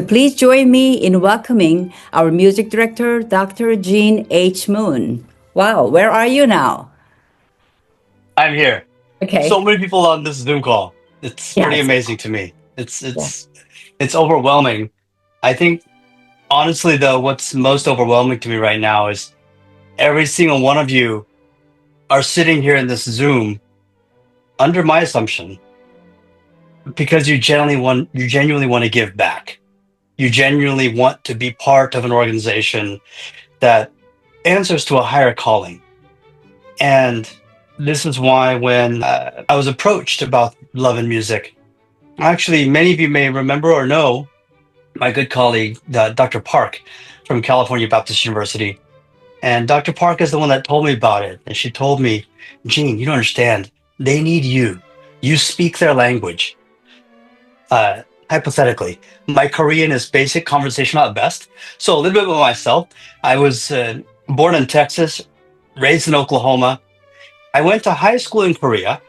please join me in welcoming our music director, Dr. Jean H. Moon. Wow, where are you now? I'm here. So Okay. many people on this Zoom call. It's pretty Yes. amazing to me. It's Yeah. it's it's overwhelming. I think honestly though, what's most overwhelming to me right now is every single one of you are sitting here in this Zoom under my assumption because you genuinely want to give back. You genuinely want to be part of an organization that answers to a higher calling. And this is why when I was approached about love and music, actually, many of you may remember or know my good colleague, Dr. Park from California Baptist University. And Dr. Park is the one that told me about it. And she told me, Gene, you don't understand. They need you. You speak their language. Hypothetically, my Korean is basic conversational at best. So a little bit about myself. I was born in Texas, raised in Oklahoma. I went to high school in Korea,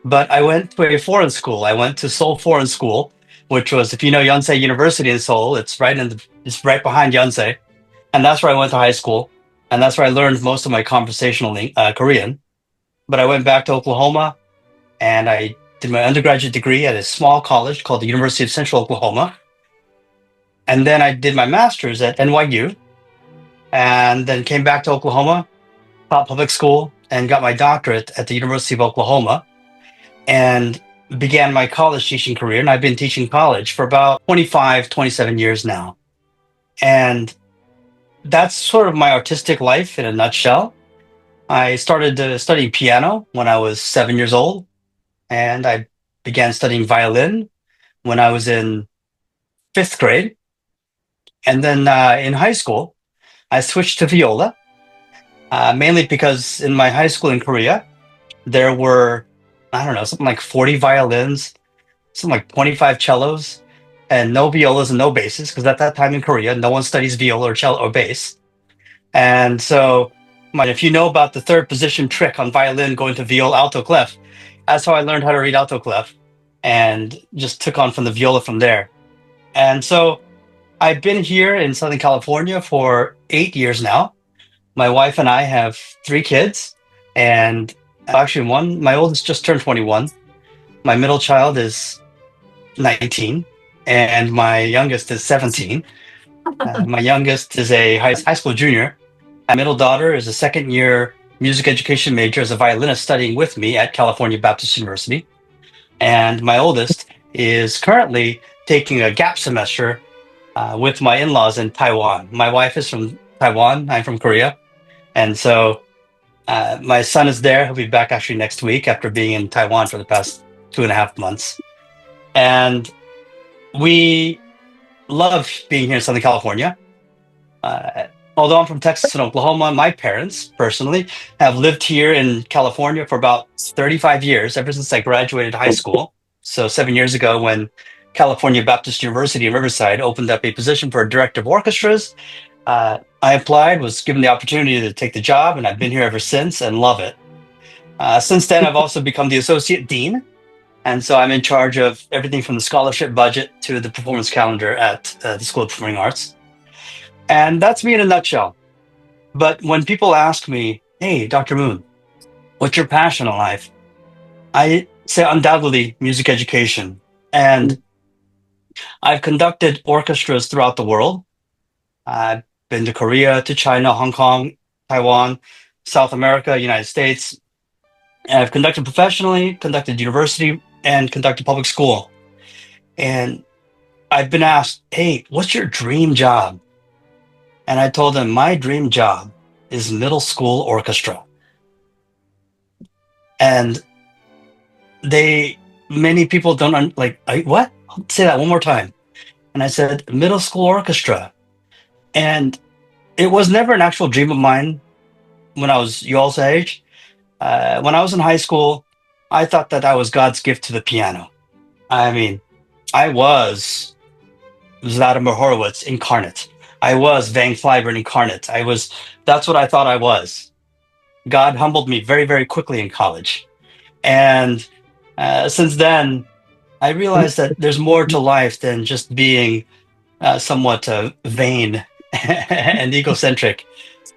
but I went to a foreign school. I went to Seoul Foreign School, which was, if you know Yonsei University in Seoul, it's right behind Yonsei, and that's where I went to high school, and that's where I learned most of my conversational Korean. But I went back to Oklahoma, and I did my undergraduate degree at a small college called the University of Central Oklahoma, and then I did my master's at NYU, and then came back to Oklahoma, taught public school, and got my doctorate at the University of Oklahoma and began my college teaching career. And I've been teaching college for about 25, 27 years now. And that's sort of my artistic life in a nutshell. I started studying piano when I was 7 years old, and I began studying violin when I was in fifth grade. And then in high school, I switched to viola, mainly because in my high school in Korea, there were, I don't know, something like 40 violins, something like 25 cellos, and no violas and no basses, because at that time in Korea, no one studies viola or cello or bass. And so, if you know about the third position trick on violin going to viol alto clef, that's how I learned how to read alto clef and just took on from the viola from there. And so I've been here in Southern California for 8 years now. My wife and I have three kids, and actually, my oldest just turned 21. My middle child is 19, and my youngest is 17. My youngest is a high school junior. My middle daughter is a second year music education major as a violinist studying with me at California Baptist University. And my oldest is currently taking a gap semester with my in laws in Taiwan. My wife is from Taiwan, I'm from Korea. And so my son is there. He'll be back actually next week after being in Taiwan for the past 2.5 months. And we love being here in Southern California. Although I'm from Texas and Oklahoma, my parents personally have lived here in California for about 35 years, ever since I graduated high school. So 7 years ago, when California Baptist University in Riverside opened up a position for a director of orchestras, I applied, was given the opportunity to take the job, and I've been here ever since and love it. Since then, I've also become the associate dean. And so I'm in charge of everything from the scholarship budget to the performance calendar at the School of Performing Arts. And that's me in a nutshell. But when people ask me, hey, Dr. Moon, what's your passion in life? I say undoubtedly music education. And I've conducted orchestras throughout the world. I've been to Korea, to China, Hong Kong, Taiwan, South America, United States. And I've conducted professionally, conducted university, and conducted public school. And I've been asked, hey, what's your dream job? And I told them my dream job is middle school orchestra. And many people don't like, what? I'll say that one more time. And I said, middle school orchestra. And it was never an actual dream of mine when I was y'all's age. When I was in high school, I thought that I was God's gift to the piano. I mean, I was Vladimir Horowitz incarnate. I was Van Cliburn incarnate. That's what I thought I was. God humbled me very, very quickly in college. And since then, I realized that there's more to life than just being somewhat vain and egocentric.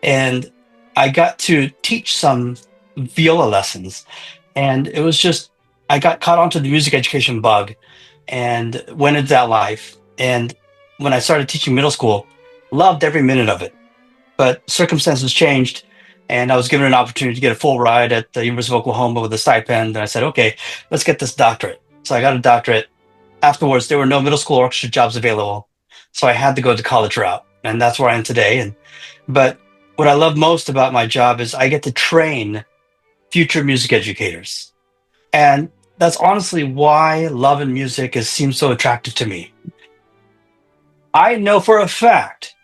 And I got to teach some viola lessons. And it was just, I got caught onto the music education bug and went into that life. And when I started teaching middle school, loved every minute of it. But circumstances changed, and I was given an opportunity to get a full ride at the University of Oklahoma with a stipend. And I said, okay, let's get this doctorate. So I got a doctorate. Afterwards, there were no middle school orchestra jobs available. So I had to go the college route. And that's where I am today. But what I love most about my job is I get to train future music educators. And that's honestly why love and music seems so attractive to me. I know for a fact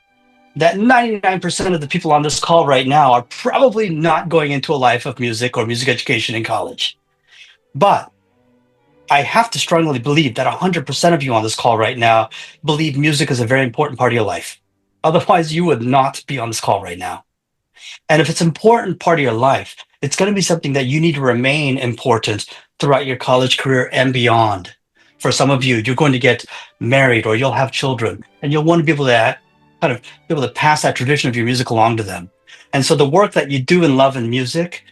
that 99% of the people on this call right now are probably not going into a life of music or music education in college. But I have to strongly believe that 100% of you on this call right now believe music is a very important part of your life. Otherwise, you would not be on this call right now. And if it's an important part of your life, it's going to be something that you need to remain important throughout your college career and beyond. For some of you, you're going to get married or you'll have children, and you'll want to be able to kind of be able to pass that tradition of your music along to them. And so the work that you do in love and music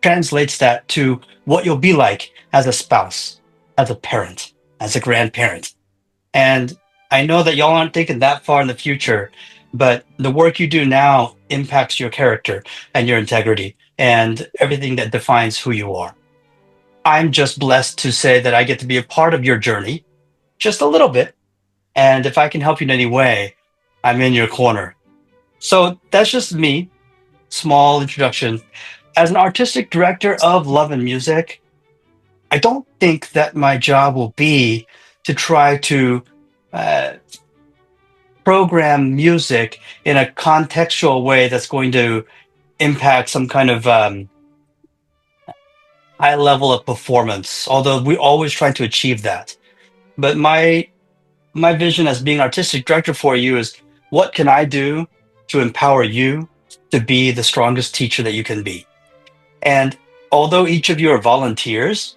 translates that to what you'll be like as a spouse, as a parent, as a grandparent. And I know that y'all aren't thinking that far in the future, but the work you do now impacts your character and your integrity and everything that defines who you are. I'm just blessed to say that I get to be a part of your journey, just a little bit. And if I can help you in any way, I'm in your corner. So that's just me, small introduction. As an artistic director of Love and Music, I don't think that my job will be to try to program music in a contextual way that's going to impact some kind of high level of performance, although we always try to achieve that. But my vision as being artistic director for you is, what can I do to empower you to be the strongest teacher that you can be? And although each of you are volunteers,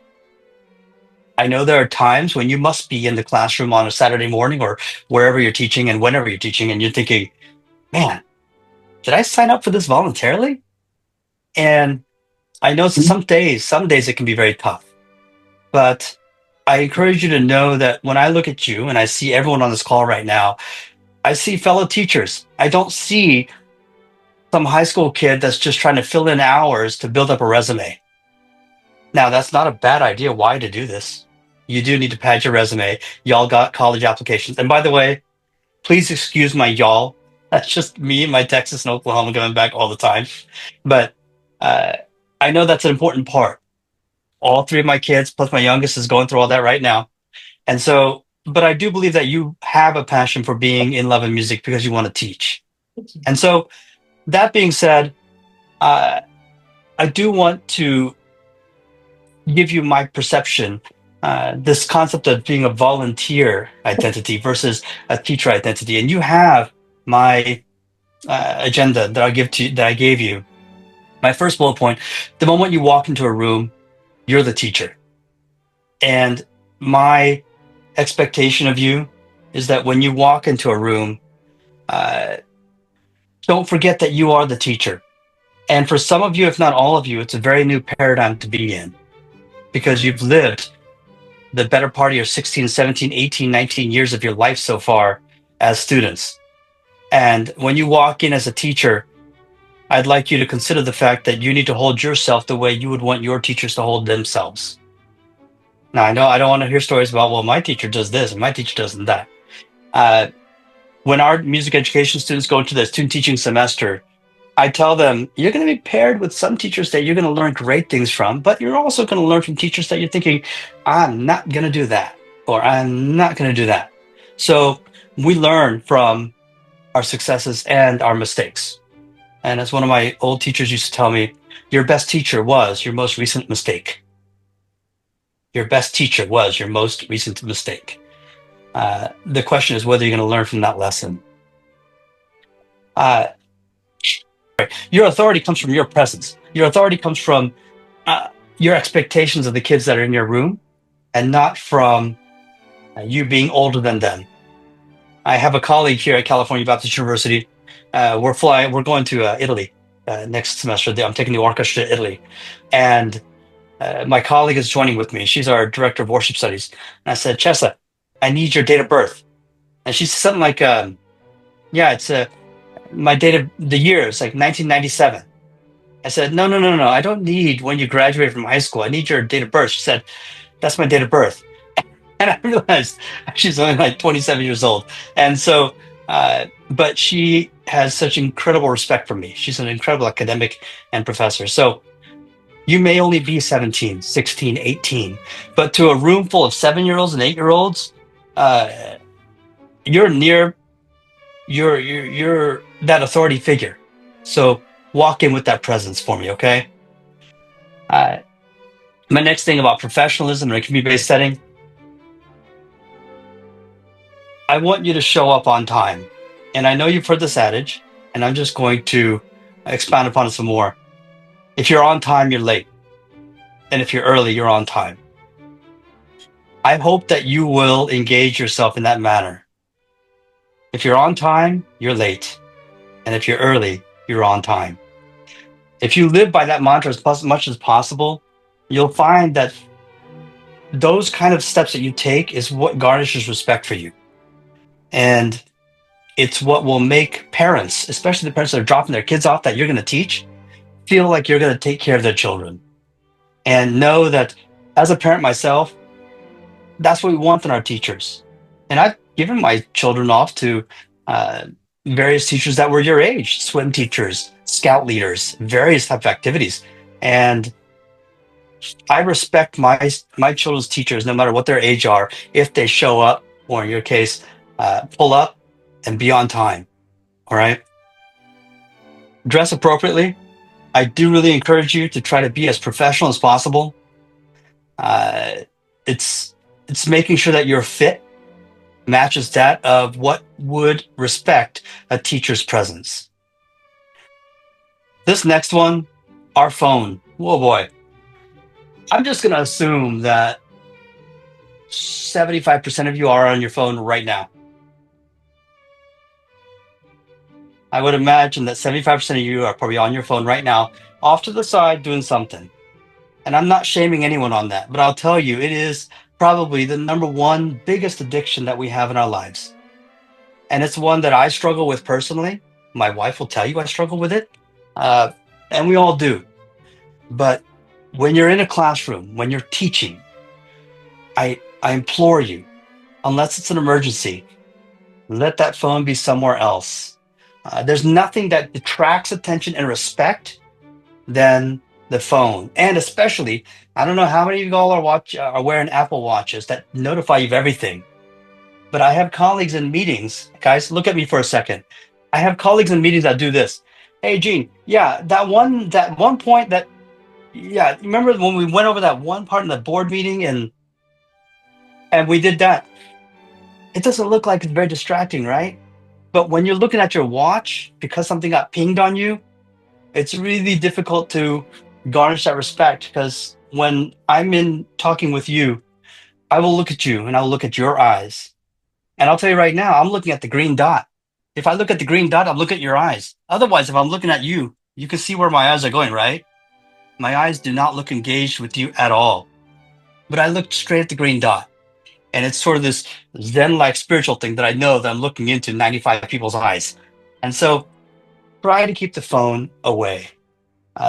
I know there are times when you must be in the classroom on a Saturday morning or wherever you're teaching and whenever you're teaching, and you're thinking, man, did I sign up for this voluntarily? And I know some days it can be very tough, but I encourage you to know that when I look at you and I see everyone on this call right now, I see fellow teachers. I don't see some high school kid that's just trying to fill in hours to build up a resume. Now, that's not a bad idea. Why to do this? You do need to pad your resume. Y'all got college applications. And by the way, please excuse my y'all. That's just me and my Texas and Oklahoma going back all the time. But I know that's an important part. All three of my kids, plus my youngest, is going through all that right now. And so, but I do believe that you have a passion for being in love and music because you want to teach. And so, that being said, I do want to give you my perception, this concept of being a volunteer identity versus a teacher identity. And you have my agenda that I gave you. My first bullet point: the moment you walk into a room, you're the teacher. And my expectation of you is that when you walk into a room, don't forget that you are the teacher. And for some of you, if not all of you, it's a very new paradigm to be in, because you've lived the better part of your 16, 17, 18, 19 years of your life so far as students. And when you walk in as a teacher, I'd like you to consider the fact that you need to hold yourself the way you would want your teachers to hold themselves. Now, I know I don't want to hear stories about, well, my teacher does this and my teacher does that. When our music education students go into their student teaching semester, I tell them, you're going to be paired with some teachers that you're going to learn great things from, but you're also going to learn from teachers that you're thinking, I'm not going to do that, or I'm not going to do that. So we learn from our successes and our mistakes. And as one of my old teachers used to tell me, your best teacher was your most recent mistake. Your best teacher was your most recent mistake. The question is whether you're going to learn from that lesson. Your authority comes from your presence. Your authority comes from your expectations of the kids that are in your room, and not from you being older than them. I have a colleague here at California Baptist University. We're going to Italy next semester. I'm taking the orchestra to Italy, and my colleague is joining with me. She's our director of worship studies. And I said, Chessa, I need your date of birth. And she said something like, yeah, it's my date of the year is like 1997. I said, no, no, no, no. I don't need when you graduated from high school. I need your date of birth. She said, that's my date of birth. And I realized she's only like 27 years old. And so, but she has such incredible respect for me. She's an incredible academic and professor. So you may only be 17, 16, 18, but to a room full of 7-year-olds and 8-year-olds, you're near, you're that authority figure. So walk in with that presence for me, okay? Uh, my next thing about professionalism in a community-based setting, I want you to show up on time. And I know you've heard this adage, and I'm just going to expound upon it some more. If you're on time, you're late. And if you're early, you're on time. I hope that you will engage yourself in that manner. If you're on time, you're late. And if you're early, you're on time. If you live by that mantra as much as possible, you'll find that those kind of steps that you take is what garnishes respect for you. And it's what will make parents, especially the parents that are dropping their kids off that you're going to teach, feel like you're going to take care of their children. And know that as a parent myself, that's what we want in our teachers. And I've given my children off to various teachers that were your age, swim teachers, scout leaders, various type of activities. And I respect my children's teachers, no matter what their age are, if they show up, or in your case, pull up and be on time. All right. Dress appropriately. I do really encourage you to try to be as professional as possible. It's making sure that your fit matches that of what would respect a teacher's presence. This next one, our phone. Oh boy. I'm just going to assume that 75% of you are on your phone right now. I would imagine that 75% of you are probably on your phone right now, off to the side doing something. And I'm not shaming anyone on that, but I'll tell you, it is probably the number one biggest addiction that we have in our lives. And it's one that I struggle with personally. My wife will tell you I struggle with it. And we all do. But when you're in a classroom, when you're teaching, I implore you, unless it's an emergency, let that phone be somewhere else. There's nothing that detracts attention and respect than the phone. And especially, I don't know how many of you all are wearing Apple Watches that notify you of everything. But I have colleagues in meetings, guys, look at me for a second. I have colleagues in meetings that do this. Hey, Gene, yeah, that one point that, yeah, remember when we went over that one part in the board meeting and we did that? It doesn't look like it's very distracting, right? But when you're looking at your watch because something got pinged on you, it's really difficult to garnish that respect, because when I'm in talking with you, I will look at you and I'll look at your eyes. And I'll tell you right now, I'm looking at the green dot. If I look at the green dot, I'm looking at your eyes. Otherwise, if I'm looking at you, you can see where my eyes are going, right? My eyes do not look engaged with you at all. But I look straight at the green dot. And it's sort of this Zen-like spiritual thing that I know that I'm looking into 95 people's eyes. And so try to keep the phone away.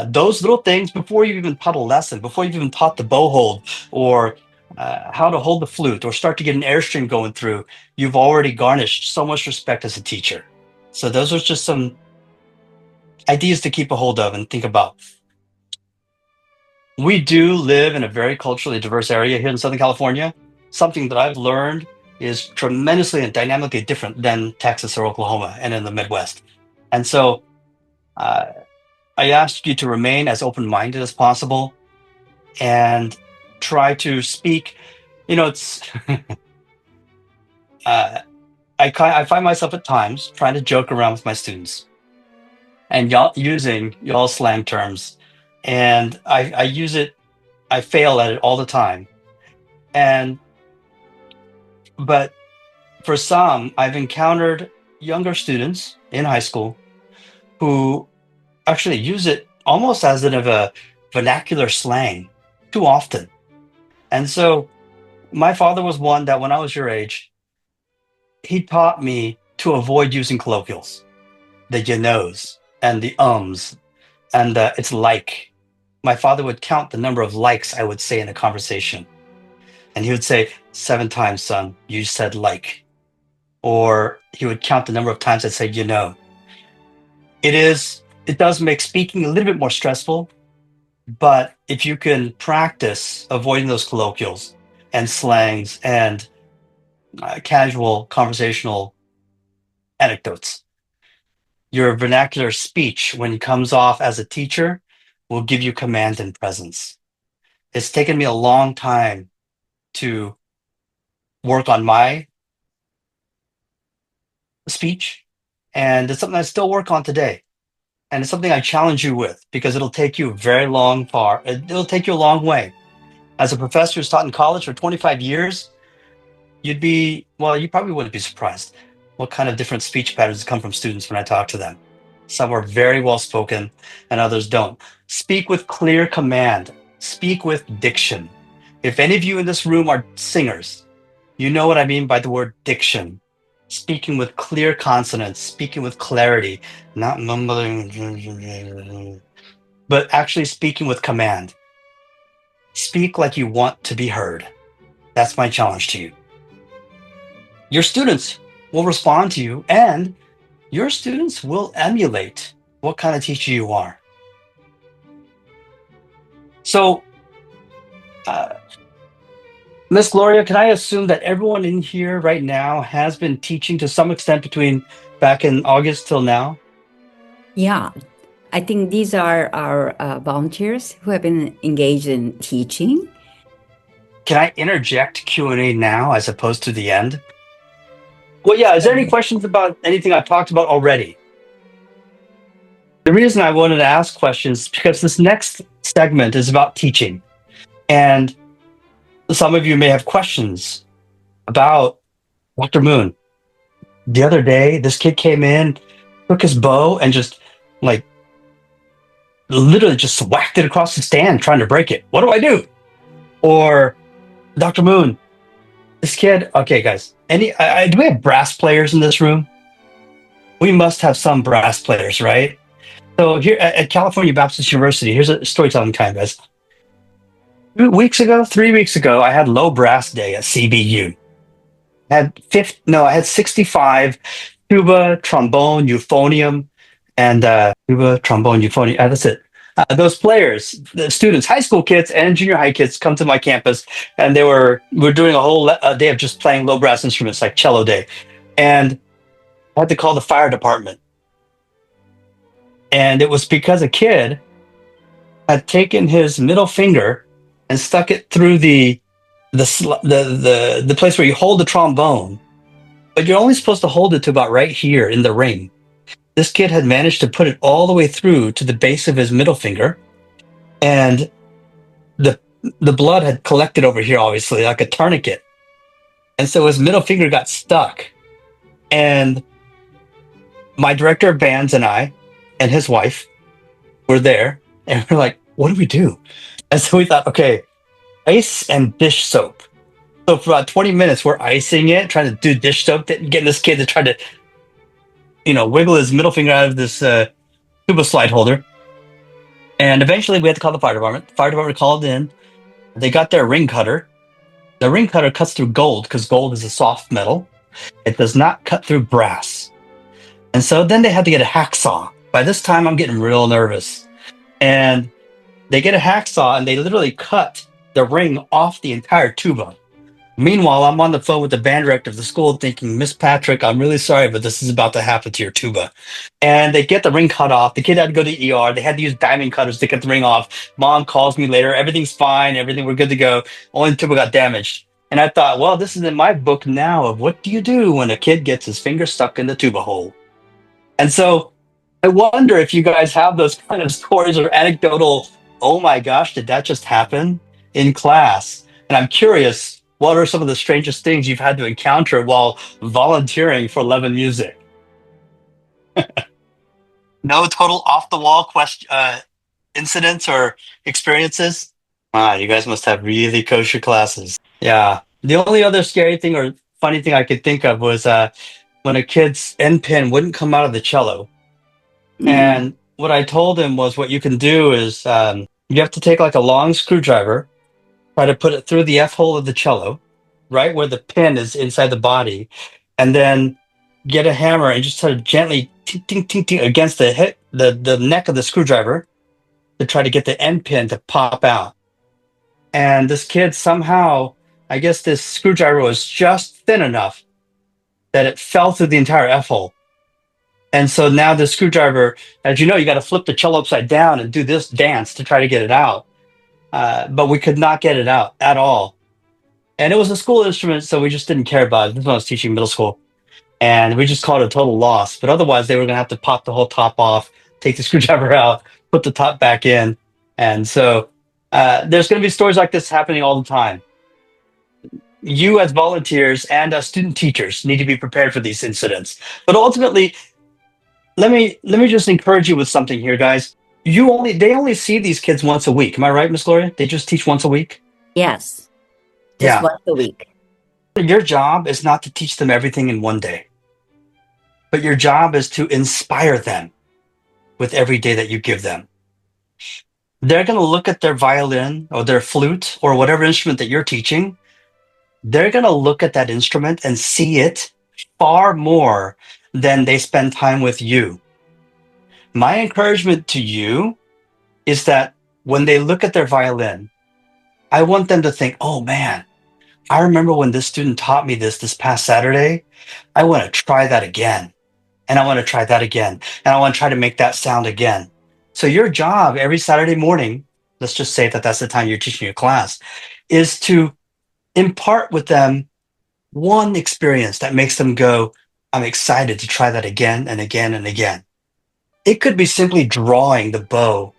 Those little things, before you've even taught a lesson, before you've even taught the bow hold, or how to hold the flute, or start to get an airstream going through, you've already garnished so much respect as a teacher. So those are just some ideas to keep a hold of and think about. We do live in a very culturally diverse area here in Southern California. Something that I've learned is tremendously and dynamically different than Texas or Oklahoma and in the Midwest. And so I ask you to remain as open-minded as possible and try to speak. You know, it's I find myself at times trying to joke around with my students and using y'all slang terms, and I use it. I fail at it all the time, but for some, I've encountered younger students in high school who actually use it almost as in of a vernacular slang too often. And so my father was one that when I was your age, he taught me to avoid using colloquials, the you knows and the ums and it's like. My father would count the number of likes I would say in a conversation. And he would say, 7 times, son, you said like. Or he would count the number of times I'd say, you know. It does make speaking a little bit more stressful, but if you can practice avoiding those colloquials and slangs and casual conversational anecdotes, your vernacular speech, when it comes off as a teacher, will give you command and presence. It's taken me a long time to work on my speech, and it's something I still work on today. And it's something I challenge you with because it'll take you very long far. It'll take you a long way. As a professor who's taught in college for 25 years, you probably wouldn't be surprised what kind of different speech patterns come from students when I talk to them. Some are very well spoken and others don't. Speak with clear command. Speak with diction. If any of you in this room are singers, you know what I mean by the word diction. Speaking with clear consonants, speaking with clarity, not mumbling, but actually speaking with command. Speak like you want to be heard. That's my challenge to you. Your students will respond to you, and your students will emulate what kind of teacher you are. So, Miss Gloria, can I assume that everyone in here right now has been teaching to some extent between back in August till now? Yeah, I think these are our volunteers who have been engaged in teaching. Can I interject Q&A now as opposed to the end? Well, yeah, is there any questions about anything I've talked about already? The reason I wanted to ask questions is because this next segment is about teaching. And some of you may have questions about Dr. Moon. The other day, this kid came in, took his bow, and just literally just whacked it across the stand trying to break it. What do I do? Or Dr. Moon, this kid, okay, guys, do we have brass players in this room? We must have some brass players, right? So here at California Baptist University, here's a storytelling time, guys. 3 weeks ago, I had low brass day at CBU. I had 65 tuba, trombone, euphonium, and tuba, trombone, euphonium. That's it. Those players, the students, high school kids and junior high kids, come to my campus, and we're doing a whole day of just playing low brass instruments, like cello day. And I had to call the fire department, and it was because a kid had taken his middle finger and stuck it through the place where you hold the trombone, but you're only supposed to hold it to about right here in the ring. This kid had managed to put it all the way through to the base of his middle finger, and the blood had collected over here, obviously, like a tourniquet. And so his middle finger got stuck. And my director of bands and I and his wife were there, and we're like, what do we do? And so we thought, okay, ice and dish soap. So for about 20 minutes, we're icing it, trying to do dish soap, getting this kid to try to, wiggle his middle finger out of this tuba slide holder. And eventually we had to call the fire department. The fire department called in. They got their ring cutter. The ring cutter cuts through gold because gold is a soft metal. It does not cut through brass. And so then they had to get a hacksaw. By this time, I'm getting real nervous. And they get a hacksaw and they literally cut the ring off the entire tuba. Meanwhile, I'm on the phone with the band director of the school thinking, Miss Patrick, I'm really sorry, but this is about to happen to your tuba. And they get the ring cut off. The kid had to go to the ER. They had to use diamond cutters to cut the ring off. Mom calls me later. Everything's fine. We're good to go. Only the tuba got damaged. And I thought, well, this is in my book now of what do you do when a kid gets his finger stuck in the tuba hole? And so I wonder if you guys have those kind of stories or anecdotal, oh my gosh, did that just happen in class? And I'm curious, what are some of the strangest things you've had to encounter while volunteering for Love and Music? No total off the wall incidents or experiences? Wow, you guys must have really kosher classes. Yeah. The only other scary thing or funny thing I could think of was when a kid's end pin wouldn't come out of the cello. And what I told him was what you can do is you have to take like a long screwdriver, try to put it through the F hole of the cello, right where the pin is inside the body, and then get a hammer and just sort of gently ting, ting, ting, ting against the neck of the screwdriver to try to get the end pin to pop out. And this kid somehow, I guess this screwdriver was just thin enough that it fell through the entire F hole. And so now the screwdriver, as you know, you got to flip the cello upside down and do this dance to try to get it out. But we could not get it out at all. And it was a school instrument, so we just didn't care about it. This is when I was teaching middle school. And we just called it a total loss. But otherwise, they were going to have to pop the whole top off, take the screwdriver out, put the top back in. And so there's going to be stories like this happening all the time. You as volunteers and as student teachers need to be prepared for these incidents. But ultimately, let me just encourage you with something here, guys. They only see these kids once a week. Am I right, Miss Gloria? They just teach once a week? Yes. Just Yeah. once a week. Your job is not to teach them everything in one day, but your job is to inspire them with every day that you give them. They're going to look at their violin or their flute or whatever instrument that you're teaching. They're going to look at that instrument and see it far more than they spend time with you. My encouragement to you is that when they look at their violin, I want them to think, oh man, I remember when this student taught me this past Saturday. I want to try that again. And I want to try that again. And I want to try to make that sound again. So your job every Saturday morning, let's just say that that's the time you're teaching your class, is to impart with them one experience that makes them go, I'm excited to try that again and again and again. It could be simply drawing the bow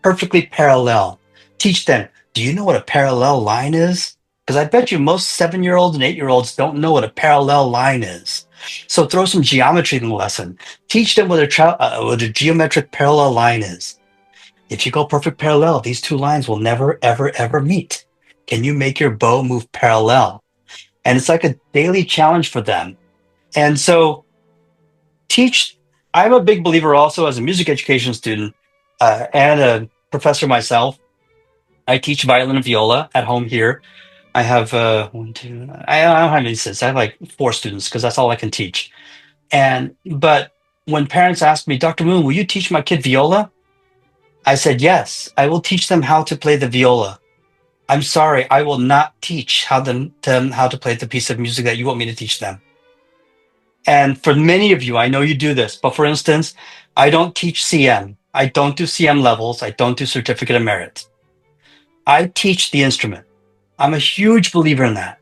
perfectly parallel. Teach them, do you know what a parallel line is? Because I bet you most 7-year-olds and 8-year-olds don't know what a parallel line is. So throw some geometry in the lesson. Teach them what a geometric parallel line is. If you go perfect parallel, these two lines will never, ever, ever meet. Can you make your bow move parallel? And it's like a daily challenge for them. And so I'm a big believer also as a music education student and a professor myself. I teach violin and viola at home here. I have I don't have any students. I have like 4 students because that's all I can teach. But when parents ask me, Dr. Moon, will you teach my kid viola? I said, yes, I will teach them how to play the viola. I'm sorry, I will not teach them how to play the piece of music that you want me to teach them. And for many of you, I know you do this, but for instance, I don't teach CM. I don't do CM levels. I don't do certificate of merit. I teach the instrument. I'm a huge believer in that.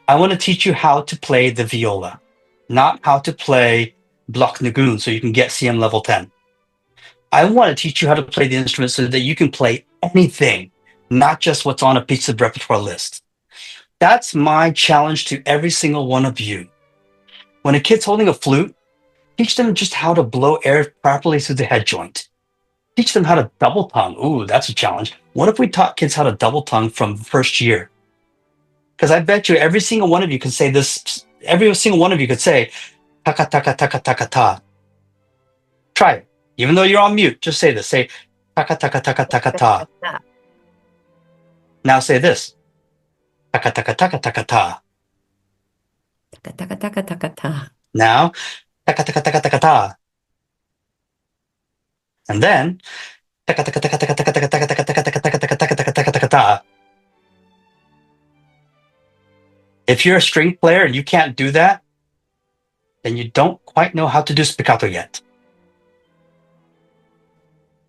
I want to teach you how to play the viola, not how to play Block Nagoon so you can get CM level 10. I want to teach you how to play the instrument so that you can play anything, not just what's on a piece of repertoire list. That's my challenge to every single one of you. When a kid's holding a flute, teach them just how to blow air properly through the head joint. Teach them how to double tongue. Ooh, that's a challenge. What if we taught kids how to double tongue from first year? Because I bet you every single one of you can say this. Every single one of you could say, taka, taka, taka, taka, ta. Try it. Even though you're on mute, just say this. Say, taka, taka, taka, taka, ta. Now say this. Taka, taka, taka, taka, ta. Taka, taka, taka, taka, ta. Now, taka, taka, taka, taka, ta. And then, taka, taka, taka, taka, taka, taka, taka, taka, taka, taka, taka, taka, taka, taka, taka, taka, ta. If you're a string player and you can't do that, then you don't quite know how to do spiccato yet.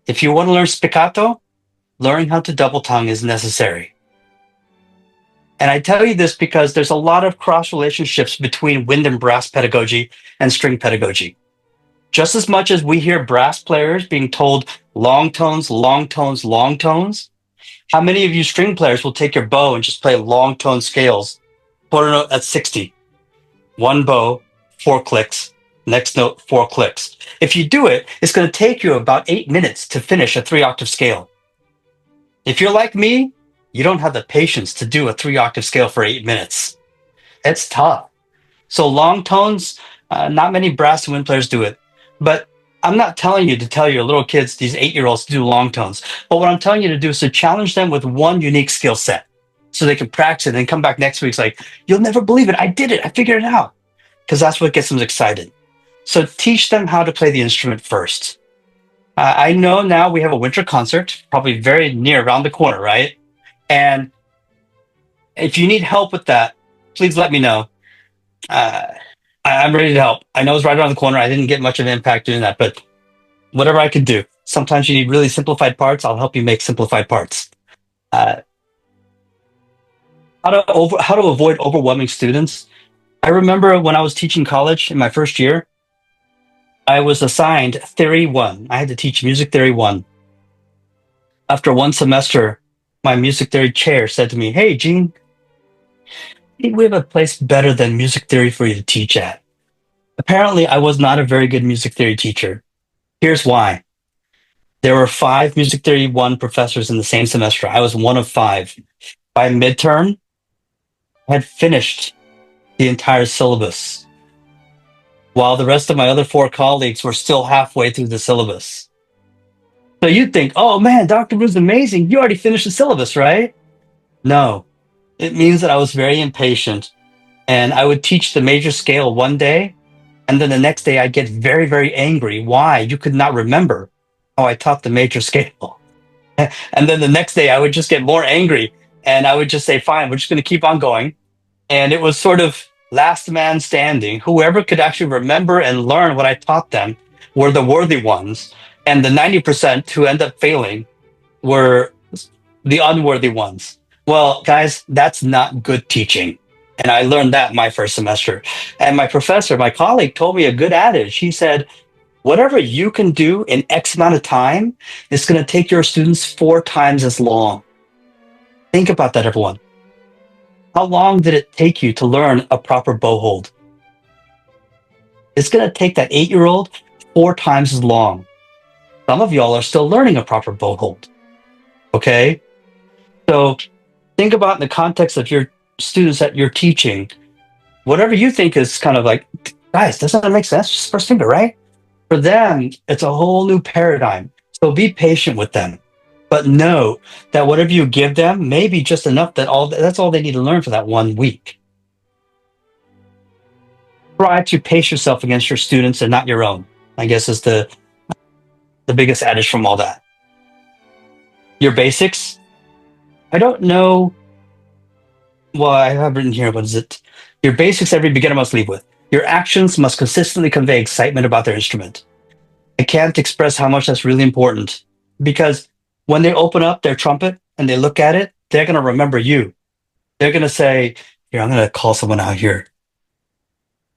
If you want to learn spiccato, learning how to double tongue is necessary. And I tell you this because there's a lot of cross relationships between wind and brass pedagogy and string pedagogy. Just as much as we hear brass players being told long tones, long tones, long tones, how many of you string players will take your bow and just play long tone scales quarter note at 60. One bow, 4 clicks. Next note, 4 clicks. If you do it, it's going to take you about 8 minutes to finish a 3-octave scale. If you're like me, you don't have the patience to do a 3-octave scale for 8 minutes. It's tough. So long tones, not many brass and wind players do it. But I'm not telling you to tell your little kids, these 8-year-olds, to do long tones. But what I'm telling you to do is to challenge them with one unique skill set so they can practice it and come back next week. It's like, you'll never believe it. I did it. I figured it out. Because that's what gets them excited. So teach them how to play the instrument first. I know now we have a winter concert, probably very near around the corner, right? And if you need help with that, please let me know. I'm ready to help. I know it's right around the corner. I didn't get much of an impact doing that, but whatever I can do. Sometimes you need really simplified parts. I'll help you make simplified parts. How to avoid overwhelming students. I remember when I was teaching college in my first year, I was assigned Theory 1. I had to teach Music Theory 1. After one semester, my music theory chair said to me, "Hey, Gene, I think we have a place better than music theory for you to teach at." Apparently, I was not a very good music theory teacher. Here's why. There were 5 Music Theory 1 professors in the same semester. I was one of 5. By midterm, I had finished the entire syllabus, while the rest of my other 4 colleagues were still halfway through the syllabus. So you'd think, oh man, Dr. Wu's amazing. You already finished the syllabus, right? No, it means that I was very impatient and I would teach the major scale one day, and then the next day I'd get very, very angry. Why? You could not remember how I taught the major scale. And then the next day I would just get more angry and I would just say, fine, we're just going to keep on going. And it was sort of last man standing. Whoever could actually remember and learn what I taught them were the worthy ones. And the 90% who end up failing were the unworthy ones. Well, guys, that's not good teaching. And I learned that my first semester. And my professor, my colleague, told me a good adage. He said, whatever you can do in X amount of time is going to take your students 4 times as long. Think about that, everyone. How long did it take you to learn a proper bow hold? It's going to take that 8-year-old 4 times as long. Some of y'all are still learning a proper bow hold. Okay? So think about in the context of your students that you're teaching, whatever you think is kind of like, guys, doesn't that make sense? Just first finger, right? For them, it's a whole new paradigm. So be patient with them. But know that whatever you give them may be just enough that's all they need to learn for that 1 week. Try to pace yourself against your students and not your own, I guess is the biggest adage from all that. Your basics. I don't know. Well, I have written here, what is it? Your basics every beginner must leave with. Your actions must consistently convey excitement about their instrument. I can't express how much that's really important, because when they open up their trumpet and they look at it, they're going to remember you. They're going to say, here, I'm going to call someone out here.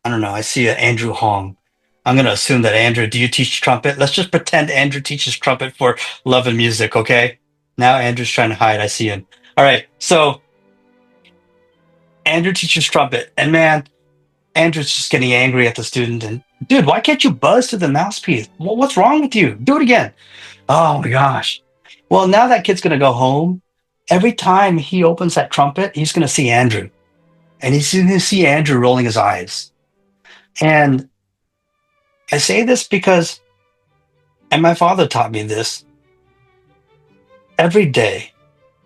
I don't know. I see an Andrew Hong. I'm going to assume that Andrew, do you teach trumpet? Let's just pretend Andrew teaches trumpet for Love and Music, okay? Now Andrew's trying to hide. I see him. All right. So Andrew teaches trumpet, and man, Andrew's just getting angry at the student. And dude, why can't you buzz to the mouthpiece? What's wrong with you? Do it again. Oh my gosh. Well, now that kid's going to go home. Every time he opens that trumpet, he's going to see Andrew. And he's going to see Andrew rolling his eyes. And I say this because, and my father taught me this, every day,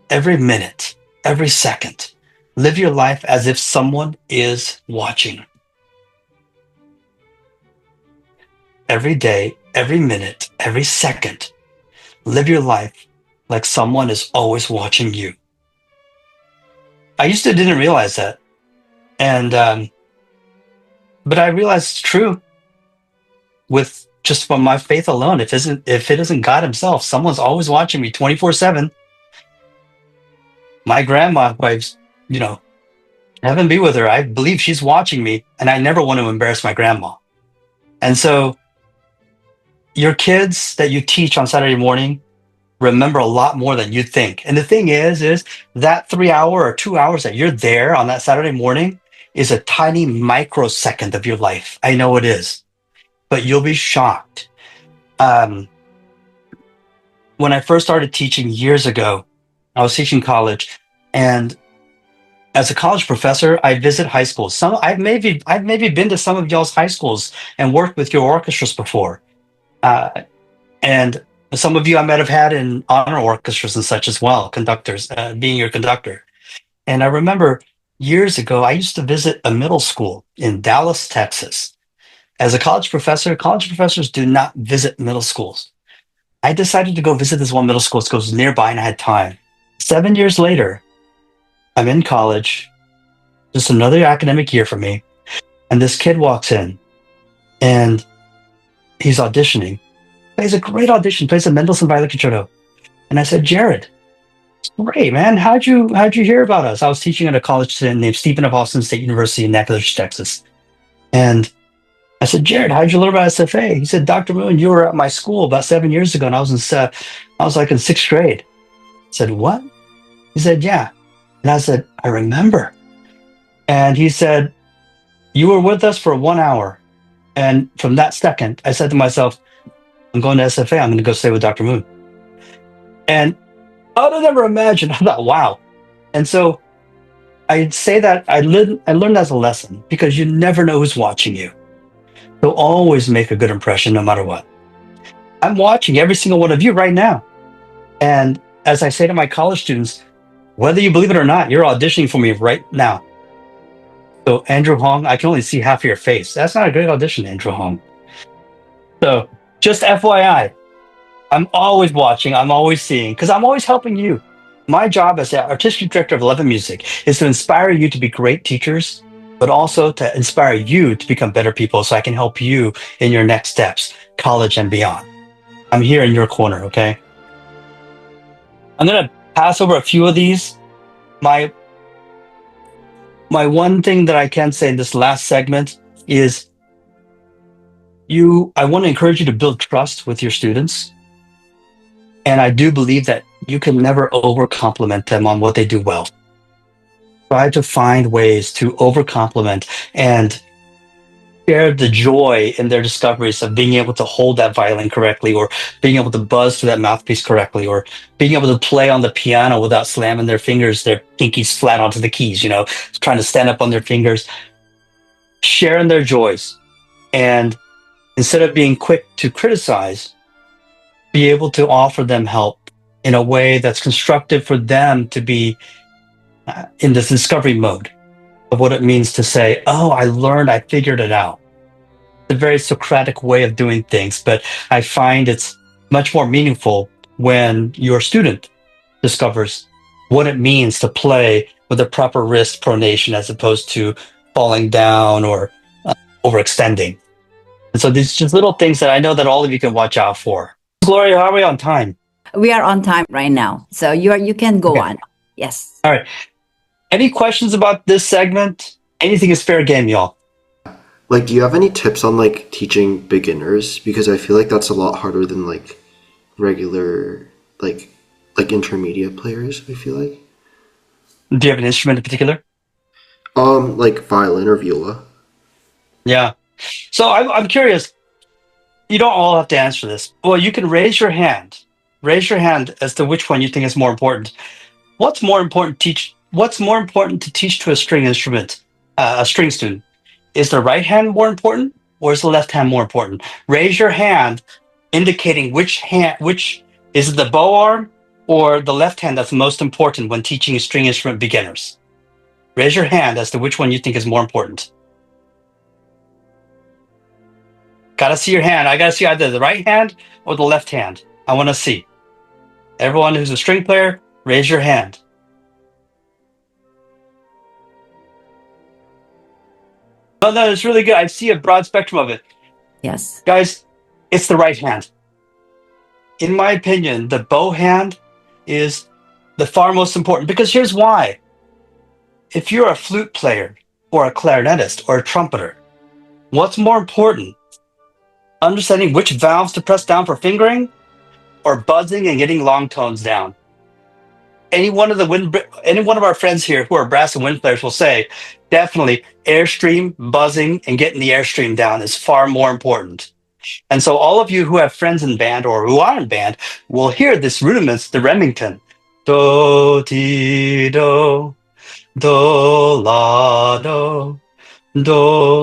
every minute, every second, live your life as if someone is watching. Every day, every minute, every second, live your life like someone is always watching you. I didn't realize that. And, but I realized it's true with just from my faith alone. If it isn't God himself, someone's always watching me 24/7. My grandma, heaven be with her, I believe she's watching me, and I never want to embarrass my grandma. And so your kids that you teach on Saturday morning, remember a lot more than you'd think. And the thing is that 3 hour or 2 hours that you're there on that Saturday morning is a tiny microsecond of your life. I know it is, but you'll be shocked. When I first started teaching years ago, I was teaching college, and as a college professor, I visit high schools. I've maybe been to some of y'all's high schools and worked with your orchestras before. And some of you I might have had in honor orchestras and such as well, conductors, being your conductor. And I remember years ago, I used to visit a middle school in Dallas, Texas. As a college professor, college professors do not visit middle schools. I decided to go visit this one middle school. It was nearby and I had time. 7 years later, I'm in college, just another academic year for me. And this kid walks in and he's auditioning. Plays a great audition, plays a Mendelssohn Violet Concerto. And I said, Jared, it's great, man. How'd you hear about us? I was teaching at a college student named Stephen F. Austin State University in Natchitoches, Texas. And I said, Jared, how'd you learn about SFA? He said, Dr. Moon, you were at my school about 7 years ago, and I was like in sixth grade. I said, what? He said, yeah. And I said, I remember. And he said, you were with us for 1 hour. And from that second, I said to myself, I'm going to SFA. I'm going to go stay with Dr. Moon. And I would have never imagined. I thought, wow. And so I'd say that I learned as a lesson, because you never know who's watching you. So always make a good impression no matter what. I'm watching every single one of you right now. And as I say to my college students, whether you believe it or not, you're auditioning for me right now. So Andrew Hong, I can only see half of your face. That's not a great audition, Andrew Hong. So just FYI, I'm always watching, I'm always seeing, because I'm always helping you. My job as the artistic director of 11 Music is to inspire you to be great teachers, but also to inspire you to become better people so I can help you in your next steps, college and beyond. I'm here in your corner, okay? I'm going to pass over a few of these. My one thing that I can say in this last segment is I want to encourage you to build trust with your students. And I do believe that you can never over-compliment them on what they do well. Try to find ways to over-compliment and share the joy in their discoveries of being able to hold that violin correctly, or being able to buzz through that mouthpiece correctly, or being able to play on the piano without slamming their pinkies flat onto the keys, trying to stand up on their fingers. Sharing their joys. And instead of being quick to criticize, be able to offer them help in a way that's constructive for them to be in this discovery mode of what it means to say, oh, I learned, I figured it out. It's a very Socratic way of doing things, but I find it's much more meaningful when your student discovers what it means to play with a proper wrist pronation as opposed to falling down or overextending. And so these just little things that I know that all of you can watch out for. Gloria, how are we on time? We are on time right now, so you can go on. Yes. All right. Any questions about this segment? Anything is fair game, y'all. Like, do you have any tips on like teaching beginners? Because I feel like that's a lot harder than like regular like intermediate players, I feel like. Do you have an instrument in particular? Like violin or viola. Yeah. So I'm curious. You don't all have to answer this. Well, you can raise your hand. Raise your hand as to which one you think is more important. What's more important to teach to a string instrument, a string student? Is the right hand more important, or is the left hand more important? Raise your hand, indicating which is it, the bow arm or the left hand that's most important when teaching string instrument beginners. Raise your hand as to which one you think is more important. Gotta see your hand. I gotta see either the right hand or the left hand. I want to see. Everyone who's a string player, raise your hand. No, it's really good. I see a broad spectrum of it. Yes. Guys, it's the right hand. In my opinion, the bow hand is the far most important, because here's why. If you're a flute player or a clarinetist or a trumpeter, what's more important? Understanding which valves to press down for fingering, or buzzing and getting long tones down. Any one of our friends here who are brass and wind players will say, definitely airstream, buzzing, and getting the airstream down is far more important. And so all of you who have friends in band or who are in band will hear this rudiments, the Remington. Do, ti, do, la, do,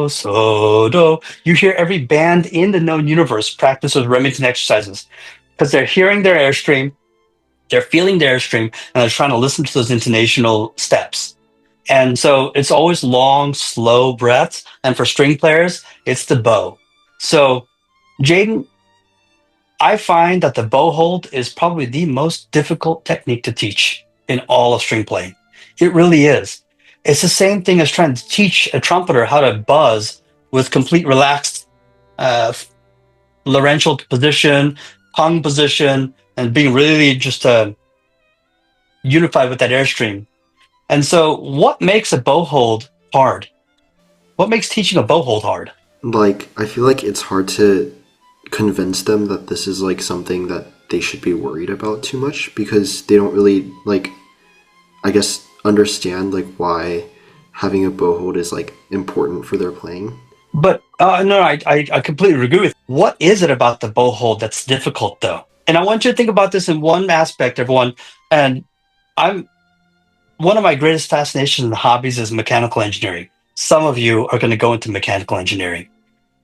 so, do. You hear every band in the known universe practice with Remington exercises because they're hearing their airstream, they're feeling their airstream, and they're trying to listen to those intonational steps. And so it's always long, slow breaths. And for string players, it's the bow. So, Jaden, I find that the bow hold is probably the most difficult technique to teach in all of string playing. It really is. It's the same thing as trying to teach a trumpeter how to buzz with complete relaxed laryngeal position, tongue position, and being really just unified with that airstream. And so what makes a bow hold hard? What makes teaching a bow hold hard? Like, I feel like it's hard to convince them that this is like something that they should be worried about too much because they don't really like, I guess, understand like why having a bow hold is like important for their playing. But no, I completely agree with you. What is it about the bow hold that's difficult though? And I want you to think about this in one aspect, everyone. And one of my greatest fascinations and hobbies is mechanical engineering. Some of you are going to go into mechanical engineering.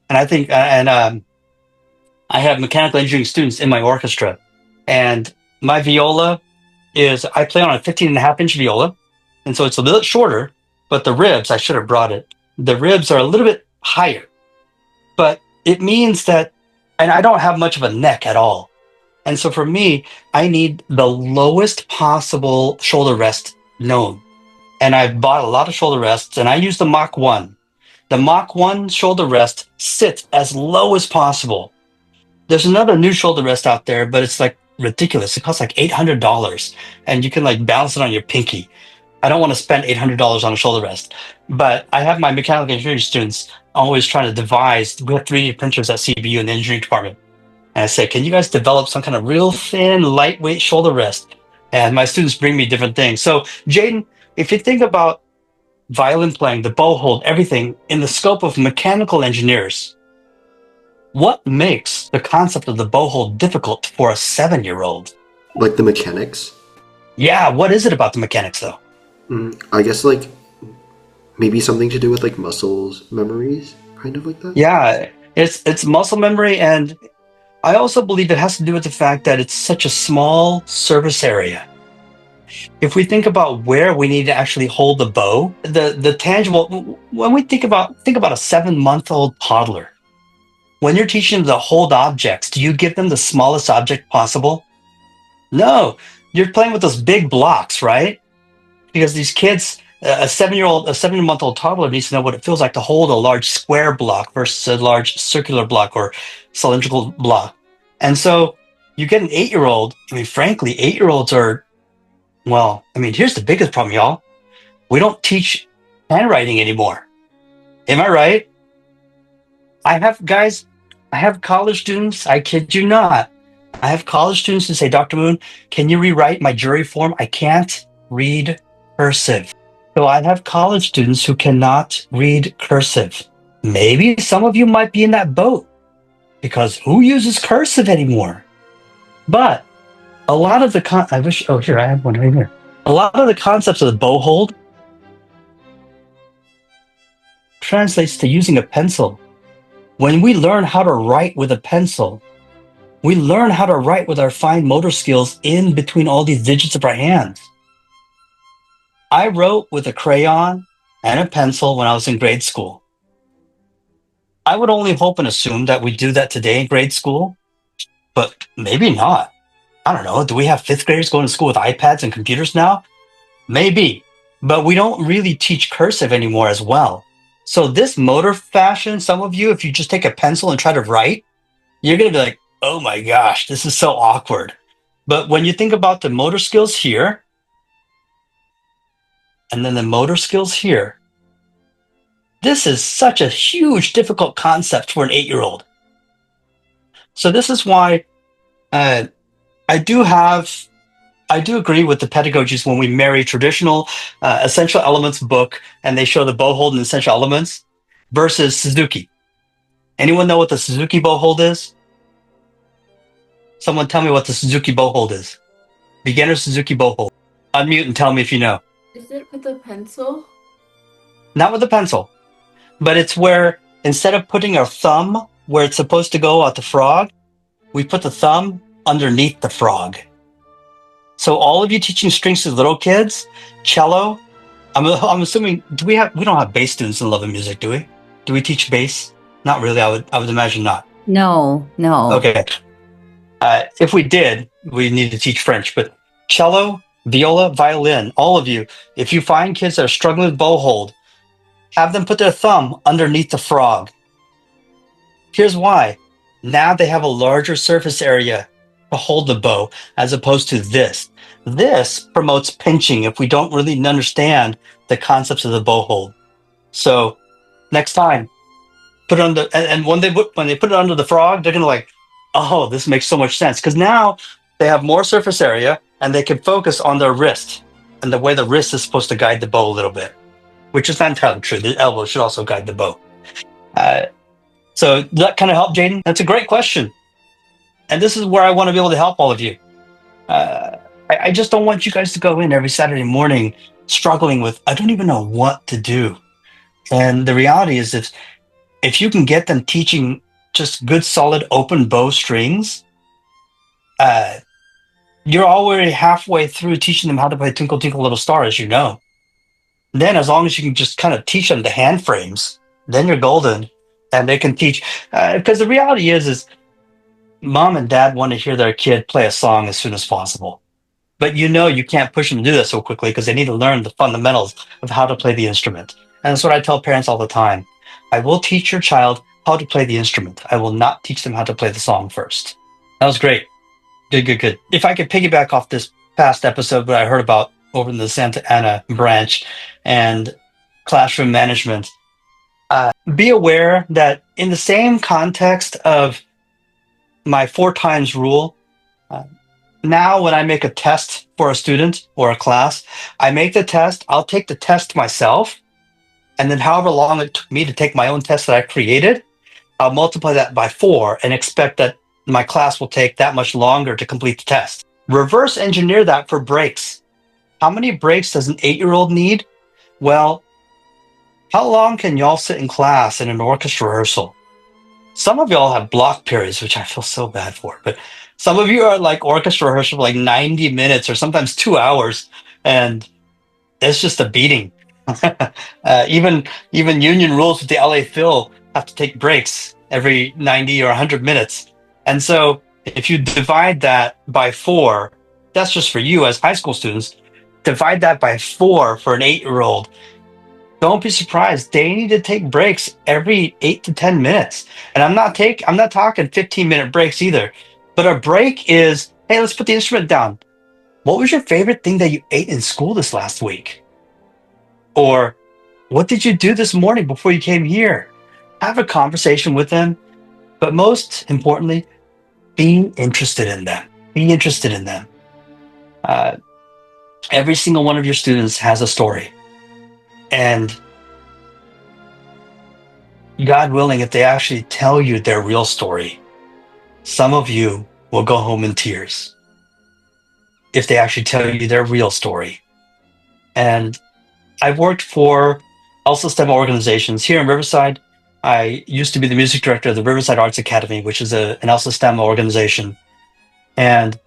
And I think, I have mechanical engineering students in my orchestra. And my viola I play on a 15.5-inch viola. And so it's a little shorter, but the ribs, I should have brought it. The ribs are a little bit higher. But it means that, and I don't have much of a neck at all. And so for me, I need the lowest possible shoulder rest known. And I've bought a lot of shoulder rests, and I use the Mach 1. The Mach 1 shoulder rest sits as low as possible. There's another new shoulder rest out there, but it's like ridiculous. It costs like $800, and you can like balance it on your pinky. I don't want to spend $800 on a shoulder rest, but I have my mechanical engineering students always trying to devise. We have 3D printers at CBU in the engineering department. And I say, can you guys develop some kind of real thin, lightweight shoulder rest? And my students bring me different things. So, Jaden, if you think about violin playing, the bow hold, everything in the scope of mechanical engineers, what makes the concept of the bow hold difficult for a 7-year-old? Like the mechanics? Yeah, what is it about the mechanics, though? I guess like maybe something to do with like muscles memories, kind of like that. Yeah, it's muscle memory, and I also believe it has to do with the fact that it's such a small surface area. If we think about where we need to actually hold the bow, the tangible, when we think about a 7-month-old toddler, when you're teaching them to hold objects, do you give them the smallest object possible? No, you're playing with those big blocks, right? Because these kids, a 7-month-old toddler needs to know what it feels like to hold a large square block versus a large circular block or cylindrical block. And so you get an 8-year-old. I mean, frankly, 8-year-olds are, well, I mean, here's the biggest problem, y'all. We don't teach handwriting anymore. Am I right? I have college students, I kid you not. I have college students who say, Dr. Moon, can you rewrite my jury form? I can't read cursive. So I have college students who cannot read cursive. Maybe some of you might be in that boat because who uses cursive anymore? But a lot of the I have one right here. A lot of the concepts of the bow hold translates to using a pencil. When we learn how to write with a pencil, we learn how to write with our fine motor skills in between all these digits of our hands. I wrote with a crayon and a pencil when I was in grade school. I would only hope and assume that we do that today in grade school, but maybe not. I don't know. Do we have 5th graders going to school with iPads and computers now? Maybe, but we don't really teach cursive anymore as well. So this motor fashion, some of you, if you just take a pencil and try to write, you're going to be like, oh my gosh, this is so awkward. But when you think about the motor skills here, and then the motor skills here, this is such a huge, difficult concept for an 8-year-old. So this is why I do agree with the pedagogies when we marry traditional essential elements book and they show the bow hold and essential elements versus Suzuki. Anyone know what the Suzuki bow hold is? Someone tell me what the Suzuki bow hold is. Beginner Suzuki bow hold. Unmute and tell me if you know. Is it with a pencil? Not with a pencil, but it's where instead of putting our thumb where it's supposed to go at the frog, we put the thumb underneath the frog. So all of you teaching strings to little kids, cello, I'm assuming we don't have bass students in Love and Music, do we? Do we teach bass? Not really. I would imagine not. No. Okay. If we did, we need to teach French. But cello, viola, violin, all of you, if you find kids that are struggling with bow hold, have them put their thumb underneath the frog. Here's why. Now they have a larger surface area to hold the bow as opposed to this. This promotes pinching if we don't really understand the concepts of the bow hold. So next time, put it under, and when they put it under the frog, they're gonna like, oh, this makes so much sense because now they have more surface area and they can focus on their wrist and the way the wrist is supposed to guide the bow a little bit, which is not entirely true. The elbow should also guide the bow. So that kind of help, Jaden? That's a great question. And this is where I want to be able to help all of you. I just don't want you guys to go in every Saturday morning struggling with, I don't even know what to do. And the reality is if you can get them teaching just good, solid, open bow strings, you're already halfway through teaching them how to play Twinkle Twinkle Little Star, as you know. Then as long as you can just kind of teach them the hand frames, then you're golden. And they can teach, because the reality is mom and dad want to hear their kid play a song as soon as possible. But you can't push them to do that so quickly because they need to learn the fundamentals of how to play the instrument. And that's what I tell parents all the time. I will teach your child how to play the instrument. I will not teach them how to play the song first. That was great. Good. If I could piggyback off this past episode that I heard about over in the Santa Ana branch and classroom management, be aware that in the same context of my 4 times rule, now when I make a test for a student or a class, I make the test, I'll take the test myself, and then however long it took me to take my own test that I created, I'll multiply that by 4 and expect that my class will take that much longer to complete the test. Reverse engineer that for breaks. How many breaks does an 8-year-old need? Well, how long can y'all sit in class in an orchestra rehearsal? Some of y'all have block periods, which I feel so bad for, but some of you are like orchestra rehearsal for like 90 minutes or sometimes 2 hours, and it's just a beating. Even union rules with the LA Phil have to take breaks every 90 or 100 minutes. And so if you divide that by 4, that's just for you as high school students, divide that by 4 for an 8-year-old. Don't be surprised. They need to take breaks every 8 to 10 minutes. And I'm not talking 15-minute breaks either. But a break is, hey, let's put the instrument down. What was your favorite thing that you ate in school this last week? Or what did you do this morning before you came here? Have a conversation with them. But most importantly, be interested in them. Be interested in them. Every single one of your students has a story. And God willing, if they actually tell you their real story, some of you will go home in tears. If they actually tell you their real story. And I've worked for ELSA STEM organizations here in Riverside. I used to be the music director of the Riverside Arts Academy, which is an ELSA STEM organization. And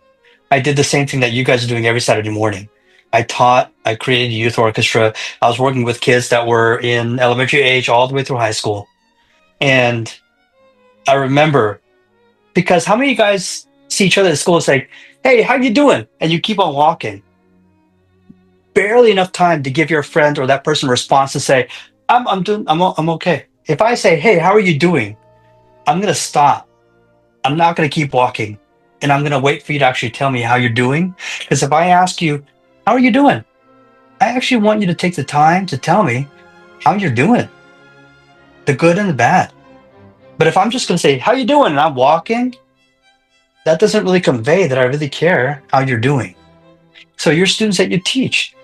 I did the same thing that you guys are doing every Saturday morning. I taught, I created a youth orchestra. I was working with kids that were in elementary age all the way through high school. And I remember, because how many of you guys see each other at school and say, hey, how you doing? And you keep on walking. Barely enough time to give your friend or that person a response to say, I'm okay. If I say, hey, how are you doing? I'm going to stop. I'm not going to keep walking. And I'm going to wait for you to actually tell me how you're doing. Because if I ask you, how are you doing? I actually want you to take the time to tell me how you're doing. The good and the bad. But if I'm just going to say, how you doing? And I'm walking, that doesn't really convey that I really care how you're doing. So your students that you teach,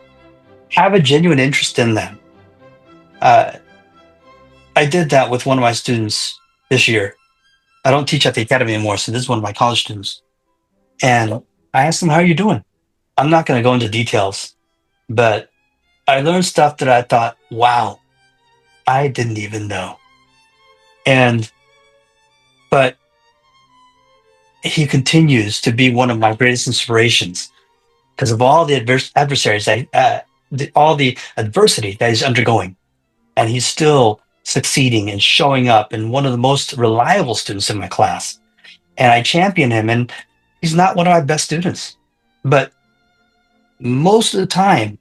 have a genuine interest in them. Uh, I did that with one of my students this year. I don't teach at the academy anymore, so this is one of my college students. And I asked him, "How are you doing?" I'm not going to go into details, but I learned stuff that I thought, wow, I didn't even know. And, but he continues to be one of my greatest inspirations because of all the adversaries, all the adversity that he's undergoing. And he's still succeeding and showing up and one of the most reliable students in my class. And I champion him, and he's not one of my best students. But most of the time,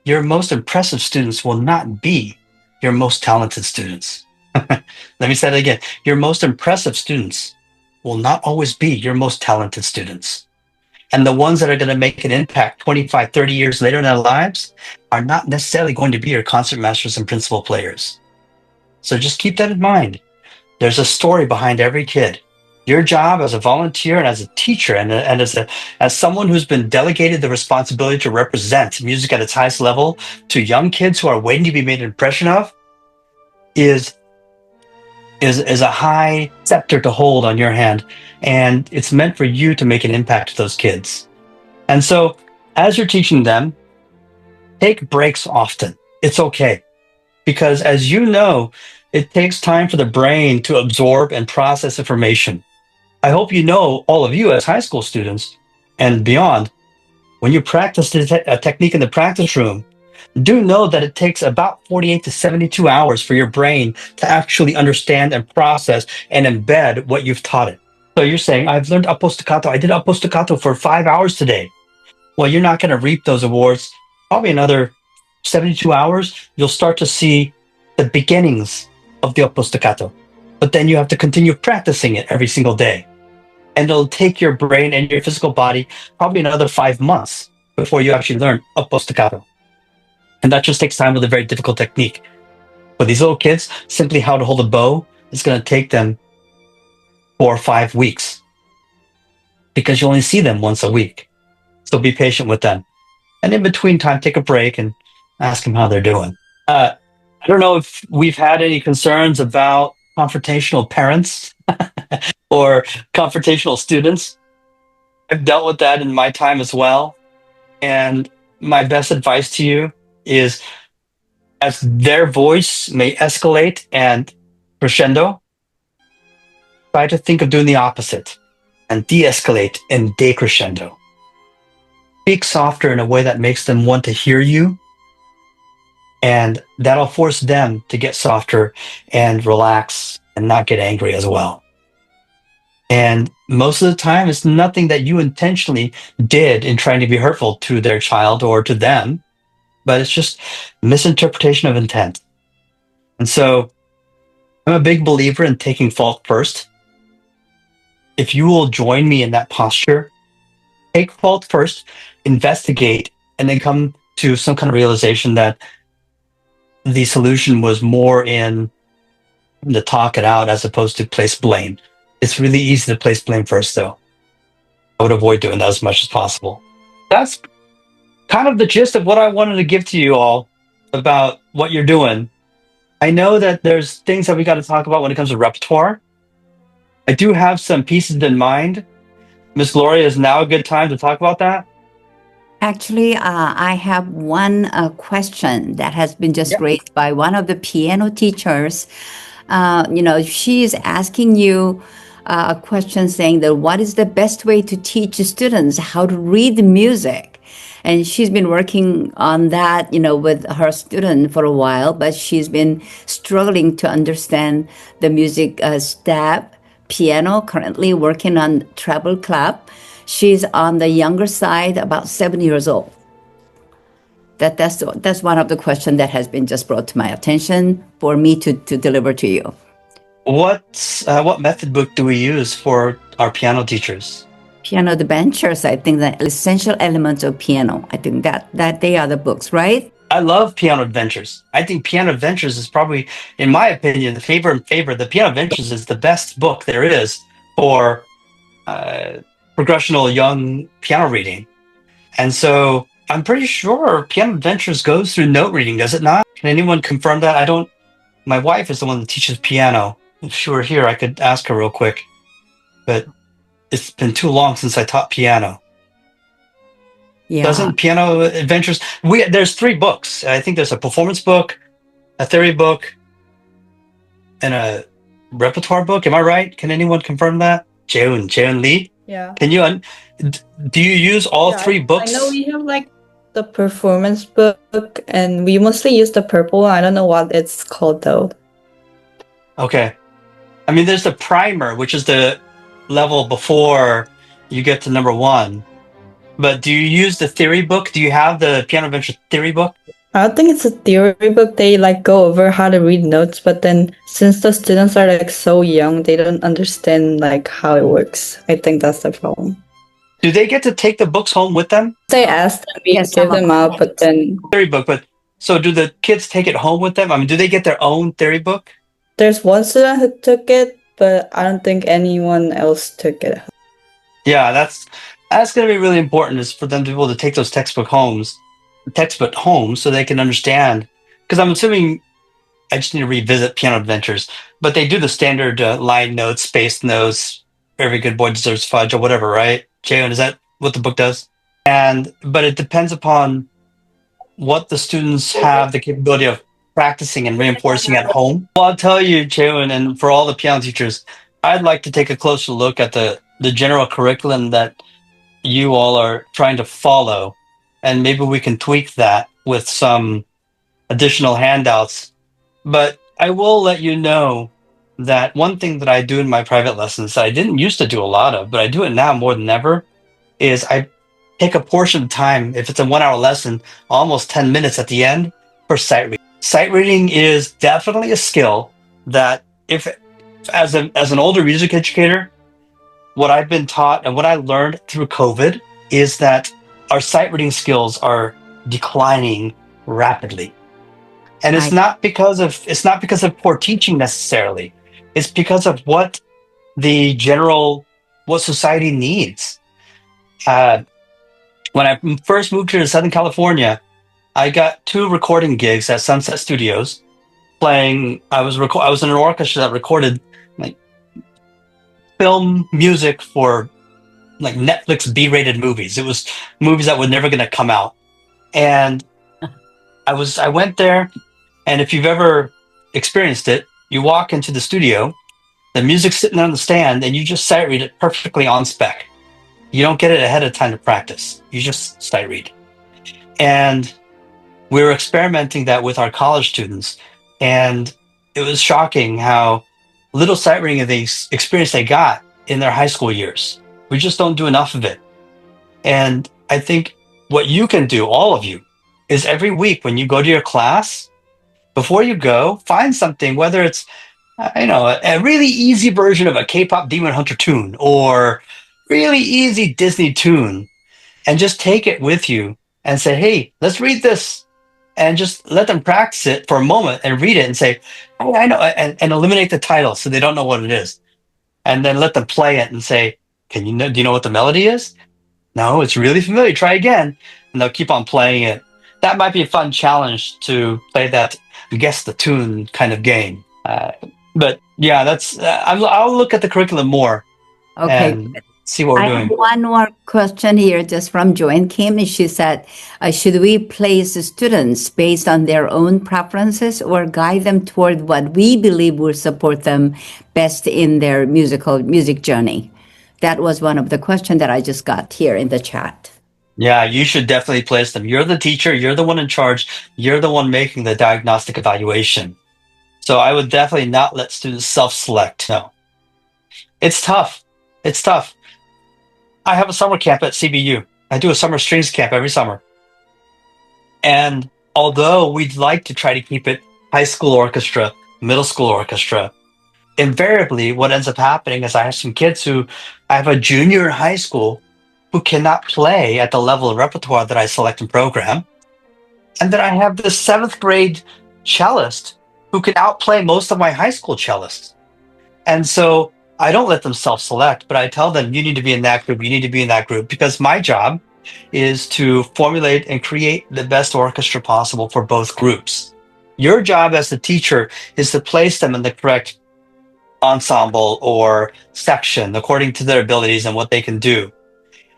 your most impressive students will not be your most talented students. Let me say that again. Your most impressive students will not always be your most talented students. And the ones that are going to make an impact 25, 30 years later in their lives are not necessarily going to be your concert masters and principal players. So just keep that in mind. There's a story behind every kid. Your job as a volunteer and as a teacher and as someone who's been delegated the responsibility to represent music at its highest level to young kids who are waiting to be made an impression of is a high scepter to hold on your hand. And it's meant for you to make an impact to those kids. And so as you're teaching them, take breaks often. It's okay. Because as you know, it takes time for the brain to absorb and process information. I hope you know, all of you as high school students and beyond, when you practice a technique in the practice room, do know that it takes about 48 to 72 hours for your brain to actually understand and process and embed what you've taught it. So you're saying, I've learned uppo staccato. I did uppo staccato for 5 hours today. Well, you're not going to reap those awards. Probably another 72 hours, you'll start to see the beginnings of the uppo staccato. But then you have to continue practicing it every single day. And it'll take your brain and your physical body probably another 5 months before you actually learn uppo staccato. And that just takes time with a very difficult technique. For these little kids, simply how to hold a bow is going to take them 4 or 5 weeks because you only see them once a week. So be patient with them. And in between time, take a break and ask them how they're doing. I don't know if we've had any concerns about confrontational parents or confrontational students. I've dealt with that in my time as well. And my best advice to you is, as their voice may escalate and crescendo, try to think of doing the opposite and de-escalate and decrescendo. Speak softer in a way that makes them want to hear you, and that'll force them to get softer and relax and not get angry as well. And most of the time, it's nothing that you intentionally did in trying to be hurtful to their child or to them, but it's just misinterpretation of intent. And so I'm a big believer in taking fault first. If you will join me in that posture, take fault first, investigate, and then come to some kind of realization that the solution was more in the talk it out as opposed to place blame. It's really easy to place blame first, though. I would avoid doing that as much as possible. That's kind of the gist of what I wanted to give to you all about what you're doing. I know that there's things that we got to talk about when it comes to repertoire. I do have some pieces in mind. Miss Gloria, is now a good time to talk about that? Actually, I have one question that has been just raised by one of the piano teachers. She is asking you a question saying that what is the best way to teach students how to read music? And she's been working on that, with her student for a while, but she's been struggling to understand the music step, piano, currently working on treble clef. She's on the younger side, about 7 years old. That's one of the questions that has been just brought to my attention for me to deliver to you. What method book do we use for our piano teachers? Piano Adventures, I think the essential elements of piano. I think that they are the books, right? I love Piano Adventures. I think Piano Adventures is probably, in my opinion, the Piano Adventures is the best book there is for progressional young piano reading. And so I'm pretty sure Piano Adventures goes through note reading, does it not? Can anyone confirm that? I don't. My wife is the one that teaches piano. If she were here, I could ask her real quick. But it's been too long since I taught piano. Yeah. Doesn't Piano Adventures? There's 3 books. I think there's a performance book, a theory book, and a repertoire book. Am I right? Can anyone confirm that? Jaeun Lee. Yeah. Can you? Do you use all 3 books? I know we have like the performance book, and we mostly use the purple one. I don't know what it's called though. Okay. I mean, there's the primer, which is the level before you get to number 1. But do you use the theory book? Do you have the Piano Adventure theory book? I don't think it's a theory book. They like go over how to read notes, but then since the students are like so young, they don't understand like how it works. I think that's the problem. Do they get to take the books home with them? They asked them, we Yes, give some of them out, but then Theory book, but so do the kids take it home with them? I mean, do they get their own theory book? there's one student who took it, but I don't think anyone else took it. Yeah, that's going to be really important, is for them to be able to take those textbook home so they can understand. Because I'm assuming I just need to revisit Piano Adventures, but they do the standard line notes, space notes, every good boy deserves fudge or whatever, right? Jaehoon, is that what the book does? But it depends upon what the students have the capability of practicing and reinforcing at home. Well, I'll tell you, Jaehoon, and for all the piano teachers, I'd like to take a closer look at the general curriculum that you all are trying to follow, and maybe we can tweak that with some additional handouts. But I will let you know that one thing that I do in my private lessons that I didn't used to do a lot of, but I do it now more than ever, is I take a portion of time, if it's a 1-hour lesson, almost 10 minutes at the end for sight reading. Sight reading is definitely a skill that, if as an older music educator, what I've been taught and what I learned through COVID is that our sight reading skills are declining rapidly. And it's not because of poor teaching necessarily. It's because of what society needs. When I first moved here to Southern California, I got 2 recording gigs at Sunset Studios playing. I was in an orchestra that recorded like film music for like Netflix B-rated movies. It was movies that were never going to come out. And I went there, and if you've ever experienced it, you walk into the studio, the music's sitting on the stand, and you just sight read it perfectly on spec. You don't get it ahead of time to practice. You just sight read. And we were experimenting that with our college students, and it was shocking how little sight reading of the experience they got in their high school years. We just don't do enough of it. And I think what you can do, all of you, is every week when you go to your class, before you go, find something, whether it's a really easy version of a K-pop Demon Hunter tune or really easy Disney tune, and just take it with you and say, hey, let's read this, and just let them practice it for a moment and read it and say, oh, I know, and eliminate the title so they don't know what it is. And then let them play it and say, do you know what the melody is? No, it's really familiar. Try again. And they'll keep on playing it. That might be a fun challenge to play that guess the tune kind of game. But yeah, that's. I'll look at the curriculum more. Okay. And see what we're I doing. have one more question here, just from Joanne Kim. And she said, should we place the students based on their own preferences or guide them toward what we believe will support them best in their music journey? That was one of the questions that I just got here in the chat. Yeah, you should definitely place them. You're the teacher. You're the one in charge. You're the one making the diagnostic evaluation. So I would definitely not let students self-select. No. It's tough. It's tough. I have a summer camp at CBU. I do a summer strings camp every summer. And although we'd like to try to keep it high school orchestra, middle school orchestra, invariably what ends up happening is I have some kids I have a junior in high school who cannot play at the level of repertoire that I select and program. And then I have the 7th grade cellist who can outplay most of my high school cellists. And so I don't let them self-select, but I tell them, you need to be in that group, you need to be in that group, because my job is to formulate and create the best orchestra possible for both groups. Your job as the teacher is to place them in the correct ensemble or section according to their abilities and what they can do.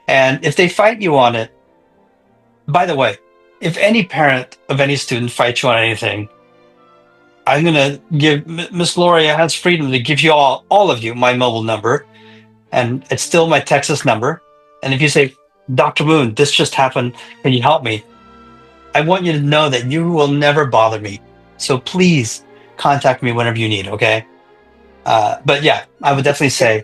And if they fight you on it, by the way, if any parent of any student fights you on anything, I'm going to give Miss Gloria has freedom to give you all of you my mobile number, and it's still my Texas number. And if you say, Dr. Moon, this just happened, can you help me? I want you to know that you will never bother me. So please contact me whenever you need, okay? But yeah, I would definitely say.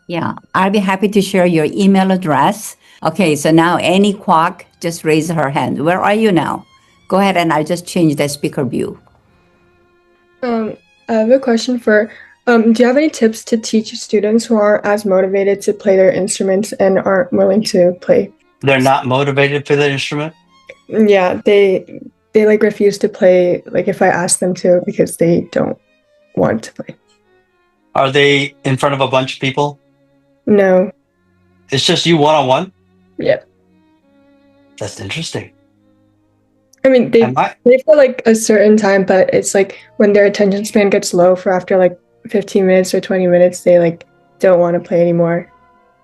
Yeah, I'll be happy to share your email address. Okay, so now any quack, just raise her hand. Where are you now? Go ahead and I'll just change the speaker view. I have a question for, do you have any tips to teach students who aren't as motivated to play their instruments and aren't willing to play? They're not motivated for the instrument? Yeah, they like refuse to play, like if I ask them to, because they don't want to play. Are they in front of a bunch of people? No. It's just you one-on-one? Yep. That's interesting. I mean, they Am I- play for like a certain time, but it's like when their attention span gets low for after like 15 minutes or 20 minutes, they like don't want to play anymore.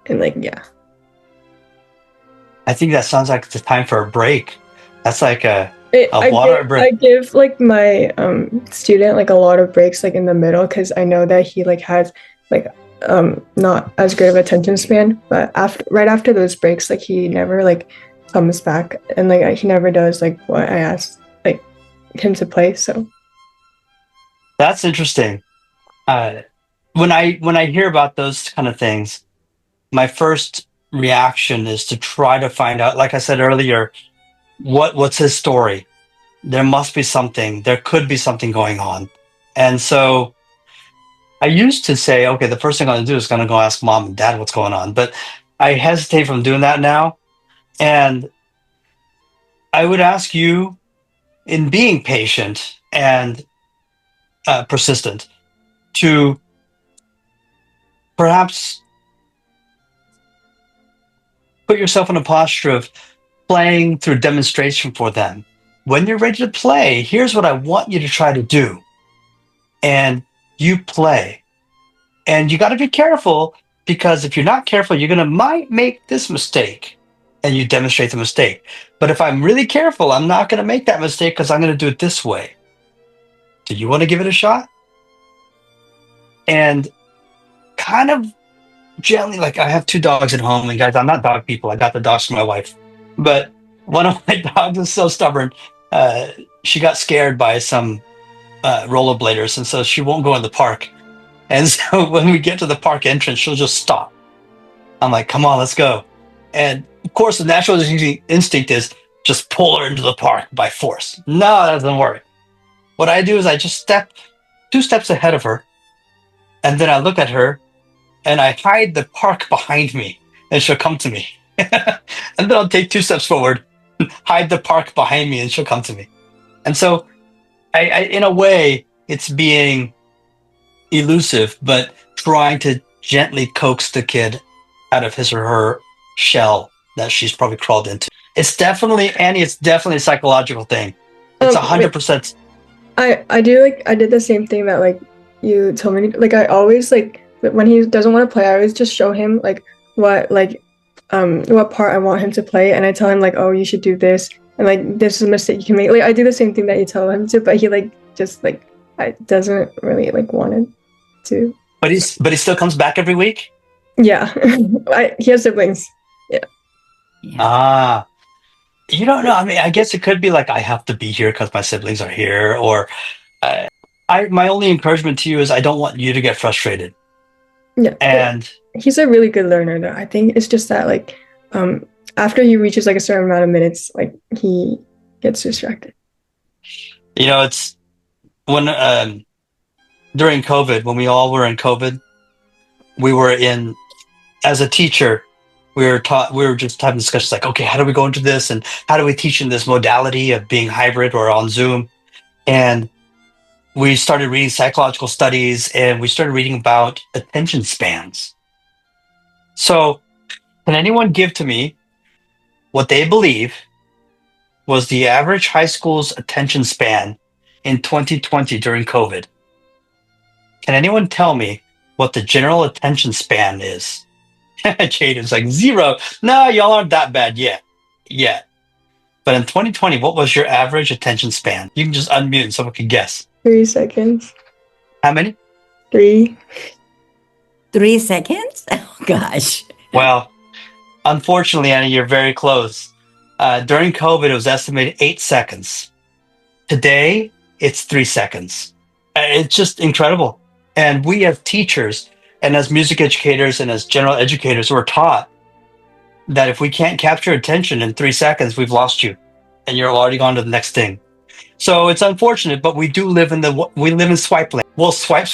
And like, yeah. I think that sounds like it's time for a break. That's like a water break. I give like my student like a lot of breaks like in the middle, because I know that he like has like not as good of attention span, but right after those breaks, like he never like comes back, and like he never does like what I asked like him to play. So That's interesting. When I hear about those kind of things, my first reaction is to try to find out, like I said earlier, what's his story. There must be something. There could be something going on. And so I used to say, okay, the first thing I'm going to do is going to go ask mom and dad what's going on. But I hesitate from doing that now. And I would ask you, in being patient and persistent, to perhaps put yourself in a posture of playing through demonstration for them. When you're ready to play, here's what I want you to try to do. And you play. And you got to be careful, because if you're not careful, you're going to might make this mistake, and you demonstrate the mistake. But if I'm really careful, I'm not going to make that mistake, because I'm going to do it this way. Do you want to give it a shot? And kind of gently, like I have 2 dogs at home, and guys, I'm not dog people. I got the dogs from my wife. But one of my dogs is so stubborn. She got scared by some rollerbladers, and so she won't go in the park. And so when we get to the park entrance, she'll just stop. I'm like, come on, let's go. And of course, the natural instinct is just pull her into the park by force. No, that doesn't work. What I do is I just step 2 steps ahead of her, and then I look at her, and I hide the park behind me, and she'll come to me. And then I'll take 2 steps forward, hide the park behind me, and she'll come to me. And so, I in a way, it's being elusive, but trying to gently coax the kid out of his or her shell that she's probably crawled into. It's definitely, Annie, it's definitely a psychological thing. It's 100%. I did the same thing that like you told me. Like I always like when he doesn't want to play, I always just show him like what part I want him to play, and I tell him like, oh, you should do this, and like this is a mistake you can make. Like I do the same thing that you tell him to, but he like just like doesn't really like want it to. But he still comes back every week? Yeah. He has siblings. Yeah. Ah. You don't know. I mean, I guess it could be like I have to be here because my siblings are here, or my only encouragement to you is I don't want you to get frustrated. Yeah. And he's a really good learner though. I think it's just that like after he reaches like a certain amount of minutes, like he gets distracted. you know, it's when during COVID, when we all were in COVID, we were in as a teacher, we were just having discussions like, okay, how do we go into this, and how do we teach in this modality of being hybrid or on Zoom? And we started reading psychological studies and we started reading about attention spans. So, can anyone give to me what they believe was the average high school's attention span in 2020 during COVID? Can anyone tell me what the general attention span is? Jaden's like 0. No, y'all aren't that bad yet. Yet. But in 2020, what was your average attention span? You can just unmute and someone can guess. 3 seconds. How many? 3. 3 seconds? Oh gosh. Well, unfortunately, Annie, you're very close. During COVID, it was estimated 8 seconds. Today, it's 3 seconds. It's just incredible. And we as teachers and as music educators and as general educators, we're taught that if we can't capture attention in 3 seconds, we've lost you and you're already gone to the next thing. So it's unfortunate, but we live in swipe land. We'll swipe,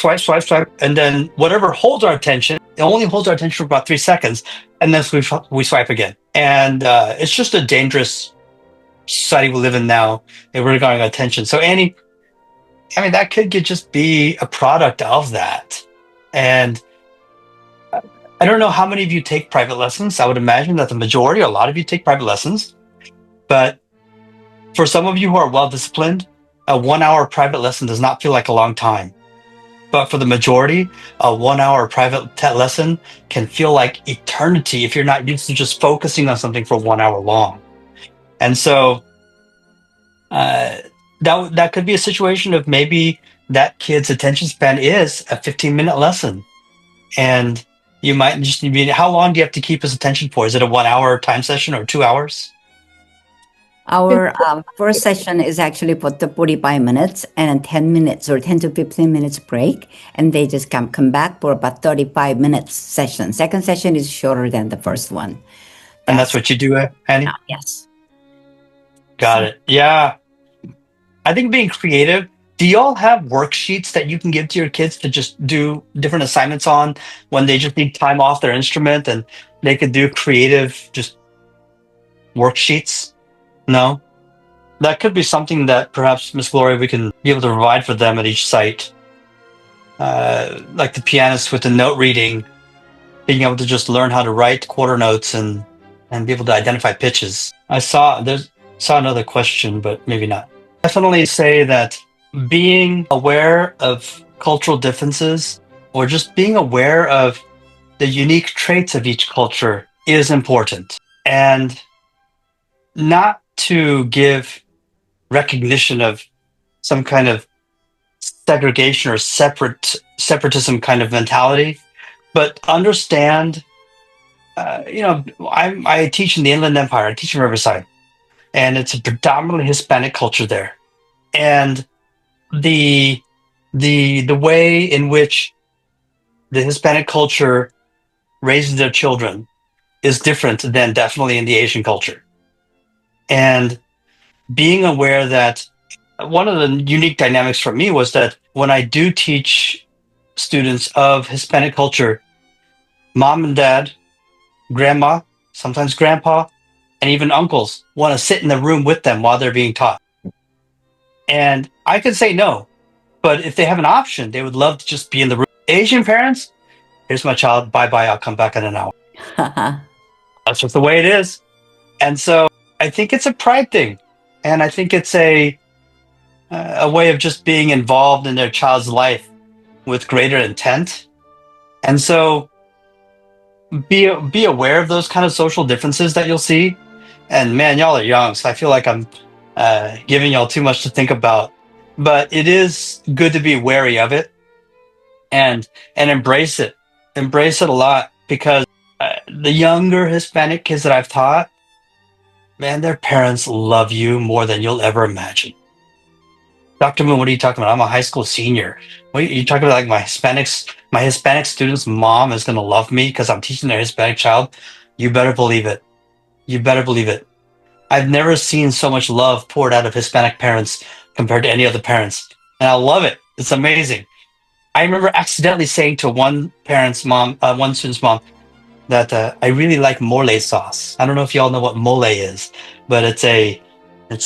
and then whatever holds our attention, it only holds our attention for about 3 seconds, and then we swipe again. And it's just a dangerous society we live in now regarding attention. So Annie, I mean, that could just be a product of that. And I don't know how many of you take private lessons. I would imagine that the majority, a lot of you take private lessons. But for some of you who are well-disciplined, a 1-hour private lesson does not feel like a long time. But for the majority, a 1-hour private lesson can feel like eternity if you're not used to just focusing on something for 1 hour long. And so that could be a situation of maybe that kid's attention span is a 15-minute lesson. And you might just need, how long do you have to keep his attention for? Is it a 1 hour time session or 2 hours? Our first session is actually for the 45 minutes and 10 minutes or 10 to 15 minutes break. And they just come back for about 35 minutes session. Second session is shorter than the first one. And that's what you do, Annie? Yes. Got it. Yeah. I think being creative, do y'all have worksheets that you can give to your kids to just do different assignments on when they just need time off their instrument and they could do creative just worksheets? No? That could be something that perhaps, Miss Gloria, we can be able to provide for them at each site. Like the pianist with the note reading, being able to just learn how to write quarter notes and be able to identify pitches. I saw another question, but maybe not. Definitely say that being aware of cultural differences or just being aware of the unique traits of each culture is important. And not to give recognition of some kind of segregation or separatism kind of mentality, but understand, I teach in the Inland Empire, I teach in Riverside, and it's a predominantly Hispanic culture there. And the way in which the Hispanic culture raises their children is different than definitely in the Asian culture. And being aware that one of the unique dynamics for me was that when I do teach students of Hispanic culture, mom and dad, grandma, sometimes grandpa, and even uncles want to sit in the room with them while they're being taught. And I could say no, but if they have an option, they would love to just be in the room. Asian parents, here's my child, bye-bye, I'll come back in an hour. That's just the way it is. And so I think it's a pride thing. And I think it's a way of just being involved in their child's life with greater intent. And so be aware of those kind of social differences that you'll see. And man, y'all are young, so I feel like I'm giving y'all too much to think about. But it is good to be wary of it and embrace it. Embrace it a lot, because the younger Hispanic kids that I've taught, man, their parents love you more than you'll ever imagine. Dr. Moon, what are you talking about? I'm a high school senior. What are you talking about? Like my Hispanic student's mom is going to love me because I'm teaching their Hispanic child? You better believe it. You better believe it. I've never seen so much love poured out of Hispanic parents compared to any other parents. And I love it. It's amazing. I remember accidentally saying to one student's mom, that I really like mole sauce. I don't know if y'all know what mole is, but it's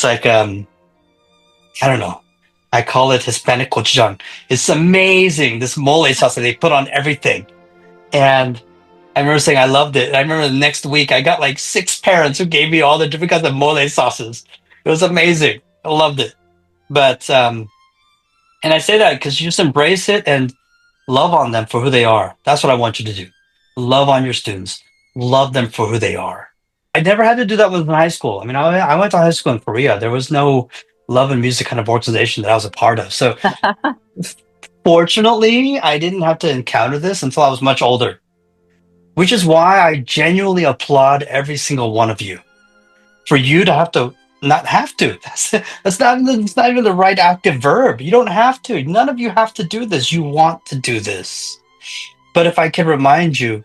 like, I don't know. I call it Hispanic gochujang. It's amazing, this mole sauce that they put on everything. And I remember saying I loved it. I remember the next week I got like 6 parents who gave me all the different kinds of mole sauces. It was amazing. I loved it. But and I say that because you just embrace it and love on them for who they are. That's what I want you to do. Love on your students. Love them for who they are. I never had to do that in high school. I mean, I went to high school in Korea. There was no love and music kind of organization that I was a part of. So fortunately, I didn't have to encounter this until I was much older, which is why I genuinely applaud every single one of you. For you to have to not have to. That's not even the right active verb. You don't have to. None of you have to do this. You want to do this. But if I can remind you,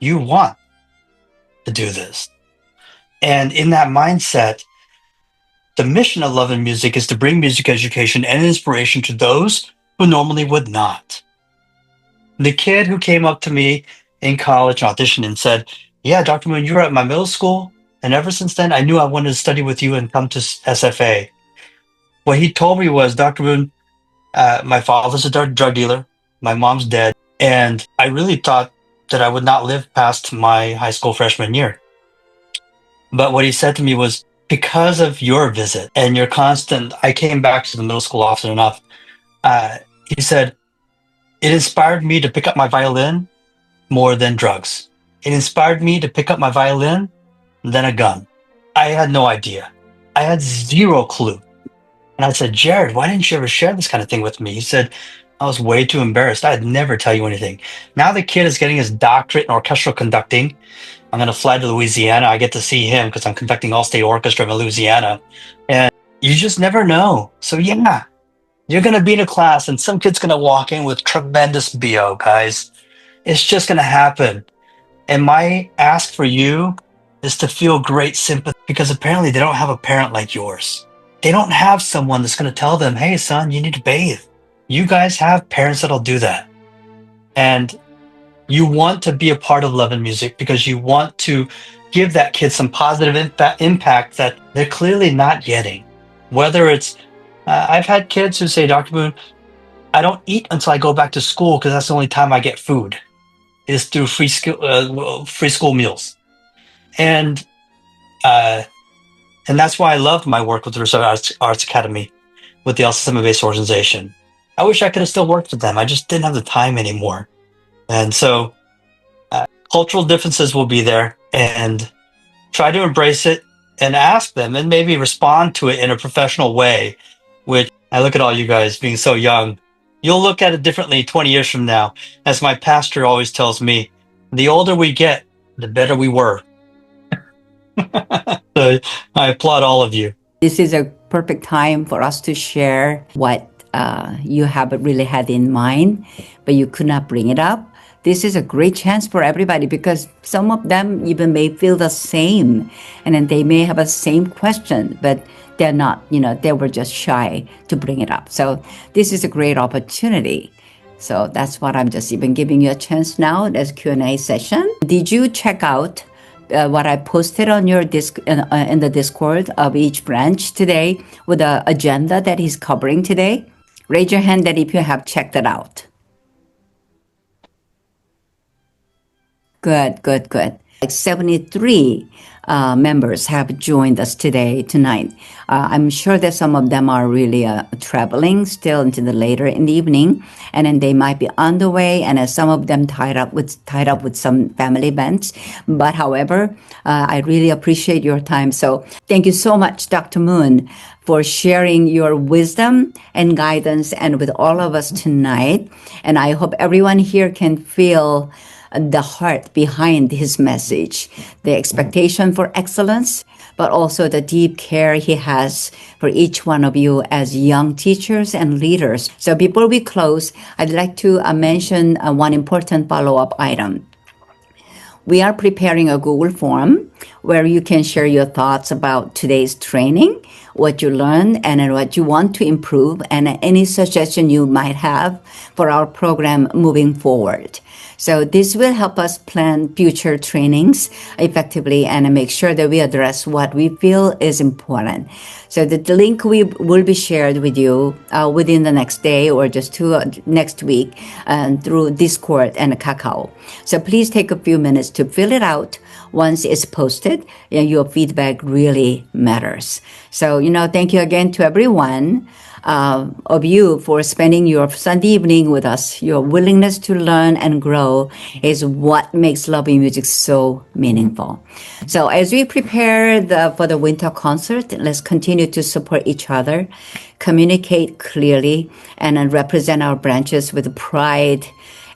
you want to do this. And in that mindset, the mission of Love and Music is to bring music education and inspiration to those who normally would not. The kid who came up to me in college auditioned and said, "Yeah, Dr. Moon, you were at my middle school. And ever since then, I knew I wanted to study with you and come to SFA." What he told me was, "Dr. Moon, my father's a drug dealer. My mom's dead. And I really thought that I would not live past my high school freshman year." But what he said to me was, because of your visit and your constant, I came back to the middle school often enough. He said, it inspired me to pick up my violin more than drugs. It inspired me to pick up my violin than a gun. I had no idea. I had zero clue. And I said, "Jared, why didn't you ever share this kind of thing with me?" He said, "I was way too embarrassed. I'd never tell you anything." Now the kid is getting his doctorate in orchestral conducting. I'm going to fly to Louisiana. I get to see him because I'm conducting all-state orchestra in Louisiana. And you just never know. So yeah, you're going to be in a class and some kid's going to walk in with tremendous BO, guys. It's just going to happen. And my ask for you is to feel great sympathy, because apparently they don't have a parent like yours. They don't have someone that's going to tell them, "Hey, son, you need to bathe." You guys have parents that'll do that. And you want to be a part of Love and Music because you want to give that kid some positive impact that they're clearly not getting. Whether it's, I've had kids who say, "Dr. Moon, I don't eat until I go back to school because that's the only time I get food, is through free school meals." And that's why I loved my work with the Reserve Arts Academy, with the Alsasama-based organization. I wish I could have still worked with them. I just didn't have the time anymore. And so cultural differences will be there, and try to embrace it and ask them and maybe respond to it in a professional way, which I look at all you guys being so young. You'll look at it differently 20 years from now. As my pastor always tells me, the older we get, the better we were. So I applaud all of you. This is a perfect time for us to share what you have really had in mind, but you could not bring it up. This is a great chance for everybody, because some of them even may feel the same, and then they may have a same question, but they're not, they were just shy to bring it up. So this is a great opportunity. So that's what I'm just even giving you a chance now as Q&A session. Did you check out what I posted on your in the Discord of each branch today with the agenda that he's covering today? Raise your hand that if you have checked it out. Good. Like 73 members have joined us tonight. I'm sure that some of them are really traveling still until later in the evening, and then they might be on the way, and some of them tied up with some family events. But however, I really appreciate your time. So thank you so much, Dr. Moon, for sharing your wisdom and guidance and with all of us tonight. And I hope everyone here can feel the heart behind his message, the expectation for excellence, but also the deep care he has for each one of you as young teachers and leaders. So before we close, I'd like to mention one important follow-up item. We are preparing a Google form where you can share your thoughts about today's training, what you learned, and what you want to improve, and any suggestion you might have for our program moving forward. So this will help us plan future trainings effectively and make sure that we address what we feel is important. So the link will be shared with you within the next day or just next week through Discord and Kakao. So please take a few minutes to fill it out. Once it's posted, your feedback really matters. So, thank you again to everyone of you for spending your Sunday evening with us. Your willingness to learn and grow is what makes Loving Music so meaningful. So as we prepare for the winter concert, let's continue to support each other, communicate clearly, and represent our branches with pride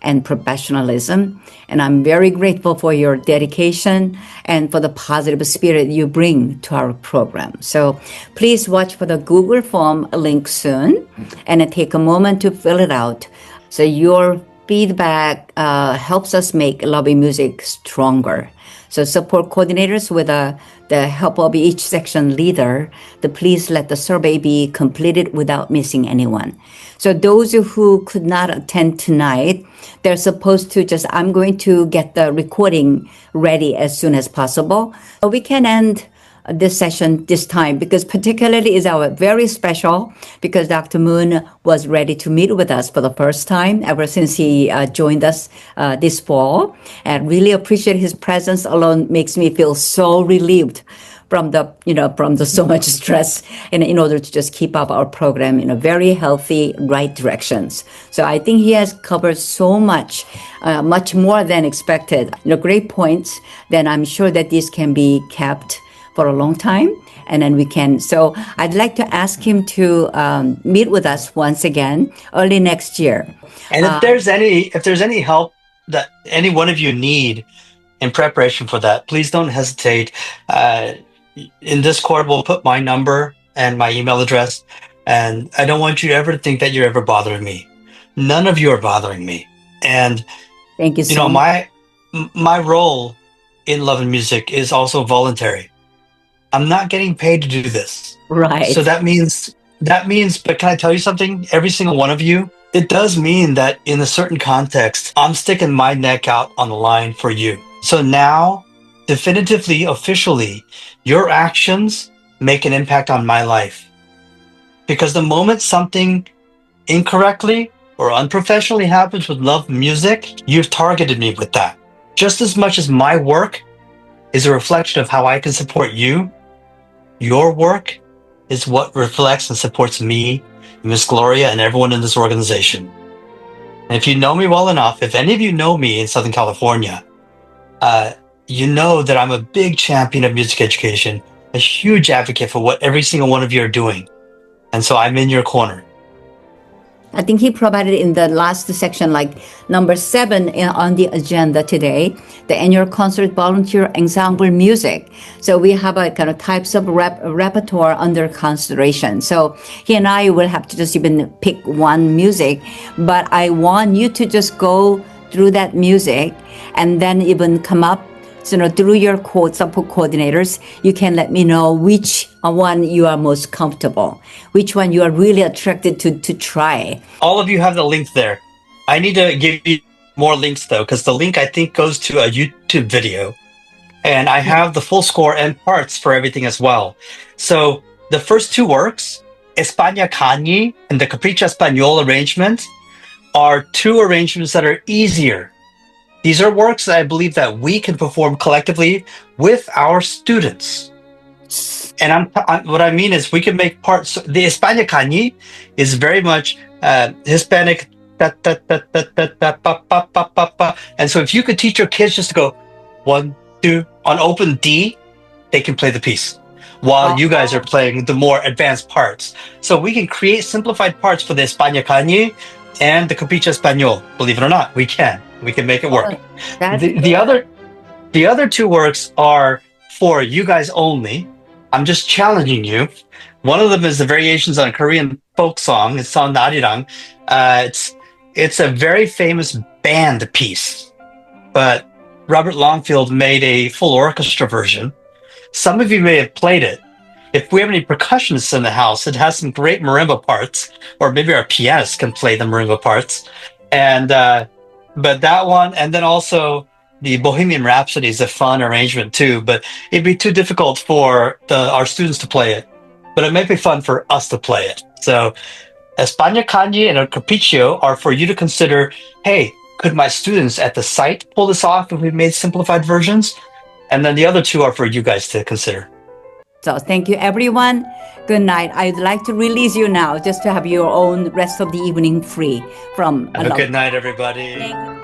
and professionalism. And I'm very grateful for your dedication and for the positive spirit you bring to our program. So please watch for the Google form link soon and take a moment to fill it out. So your feedback helps us make Loving Music stronger. So support coordinators with the help of each section leader, please let the survey be completed without missing anyone. So those who could not attend tonight, they're supposed to I'm going to get the recording ready as soon as possible. We can end this session this time because particularly is our very special because Dr. Moon was ready to meet with us for the first time ever since he joined us this fall, and really appreciate his presence alone makes me feel so relieved from the so much stress in order to just keep up our program in a very healthy, right directions. So I think he has covered so much, much more than expected. Great points. Then I'm sure that these can be kept for a long time, and then we can. So I'd like to ask him to meet with us once again early next year. And if there's any help that any one of you need in preparation for that, please don't hesitate. In Discord, we'll put my number and my email address. And I don't want you ever to think that you're ever bothering me. None of you are bothering me. And thank you so much. My role in Love and Music is also voluntary. I'm not getting paid to do this. Right. So that means, but can I tell you something? Every single one of you, it does mean that in a certain context, I'm sticking my neck out on the line for you. So now, definitively, officially, your actions make an impact on my life. Because the moment something incorrectly or unprofessionally happens with Love Music, you've targeted me with that. Just as much as my work is a reflection of how I can support you, your work is what reflects and supports me, Miss Gloria, and everyone in this organization. And if you know me well enough, if any of you know me in Southern California, you know that I'm a big champion of music education, a huge advocate for what every single one of you are doing. And so I'm in your corner. I think he provided in the last section, like number 7 on the agenda today, the annual concert volunteer ensemble music. So we have a kind of types of repertoire under consideration. So he and I will have to just even pick one music, but I want you to just go through that music and then even come up, through your support coordinators, you can let me know which one you are most comfortable, which one you are really attracted to try. All of you have the link there. I need to give you more links though, because the link I think goes to a YouTube video. And I have the full score and parts for everything as well. So the first 2 works, España Cañi and the Capricha Español arrangement, are 2 arrangements that are easier. These are works that I believe that we can perform collectively with our students. And what I mean is we can make parts. The España Cañi is very much Hispanic. And so if you could teach your kids just to go 1, 2 on open D, they can play the piece while you guys are playing the more advanced parts. So we can create simplified parts for the España Cañi and the Capricha Español. Believe it or not, we can make it work. The other 2 works are for you guys only. I'm just challenging you. One of them is the variations on a Korean folk song. It's on Narirang. It's a very famous band piece, but Robert Longfield made a full orchestra version. Some of you may have played it. If we have any percussionists in the house, it has some great marimba parts, or maybe our pianist can play the marimba parts. And but that one, and then also the Bohemian Rhapsody is a fun arrangement too, but it'd be too difficult for our students to play it. But it might be fun for us to play it. So España Kanji and El Capriccio are for you to consider, hey, could my students at the site pull this off if we made simplified versions? And then the other two are for you guys to consider. So thank you, everyone. Good night. I'd like to release you now just to have your own rest of the evening free from Have a good night, everybody. Thank you.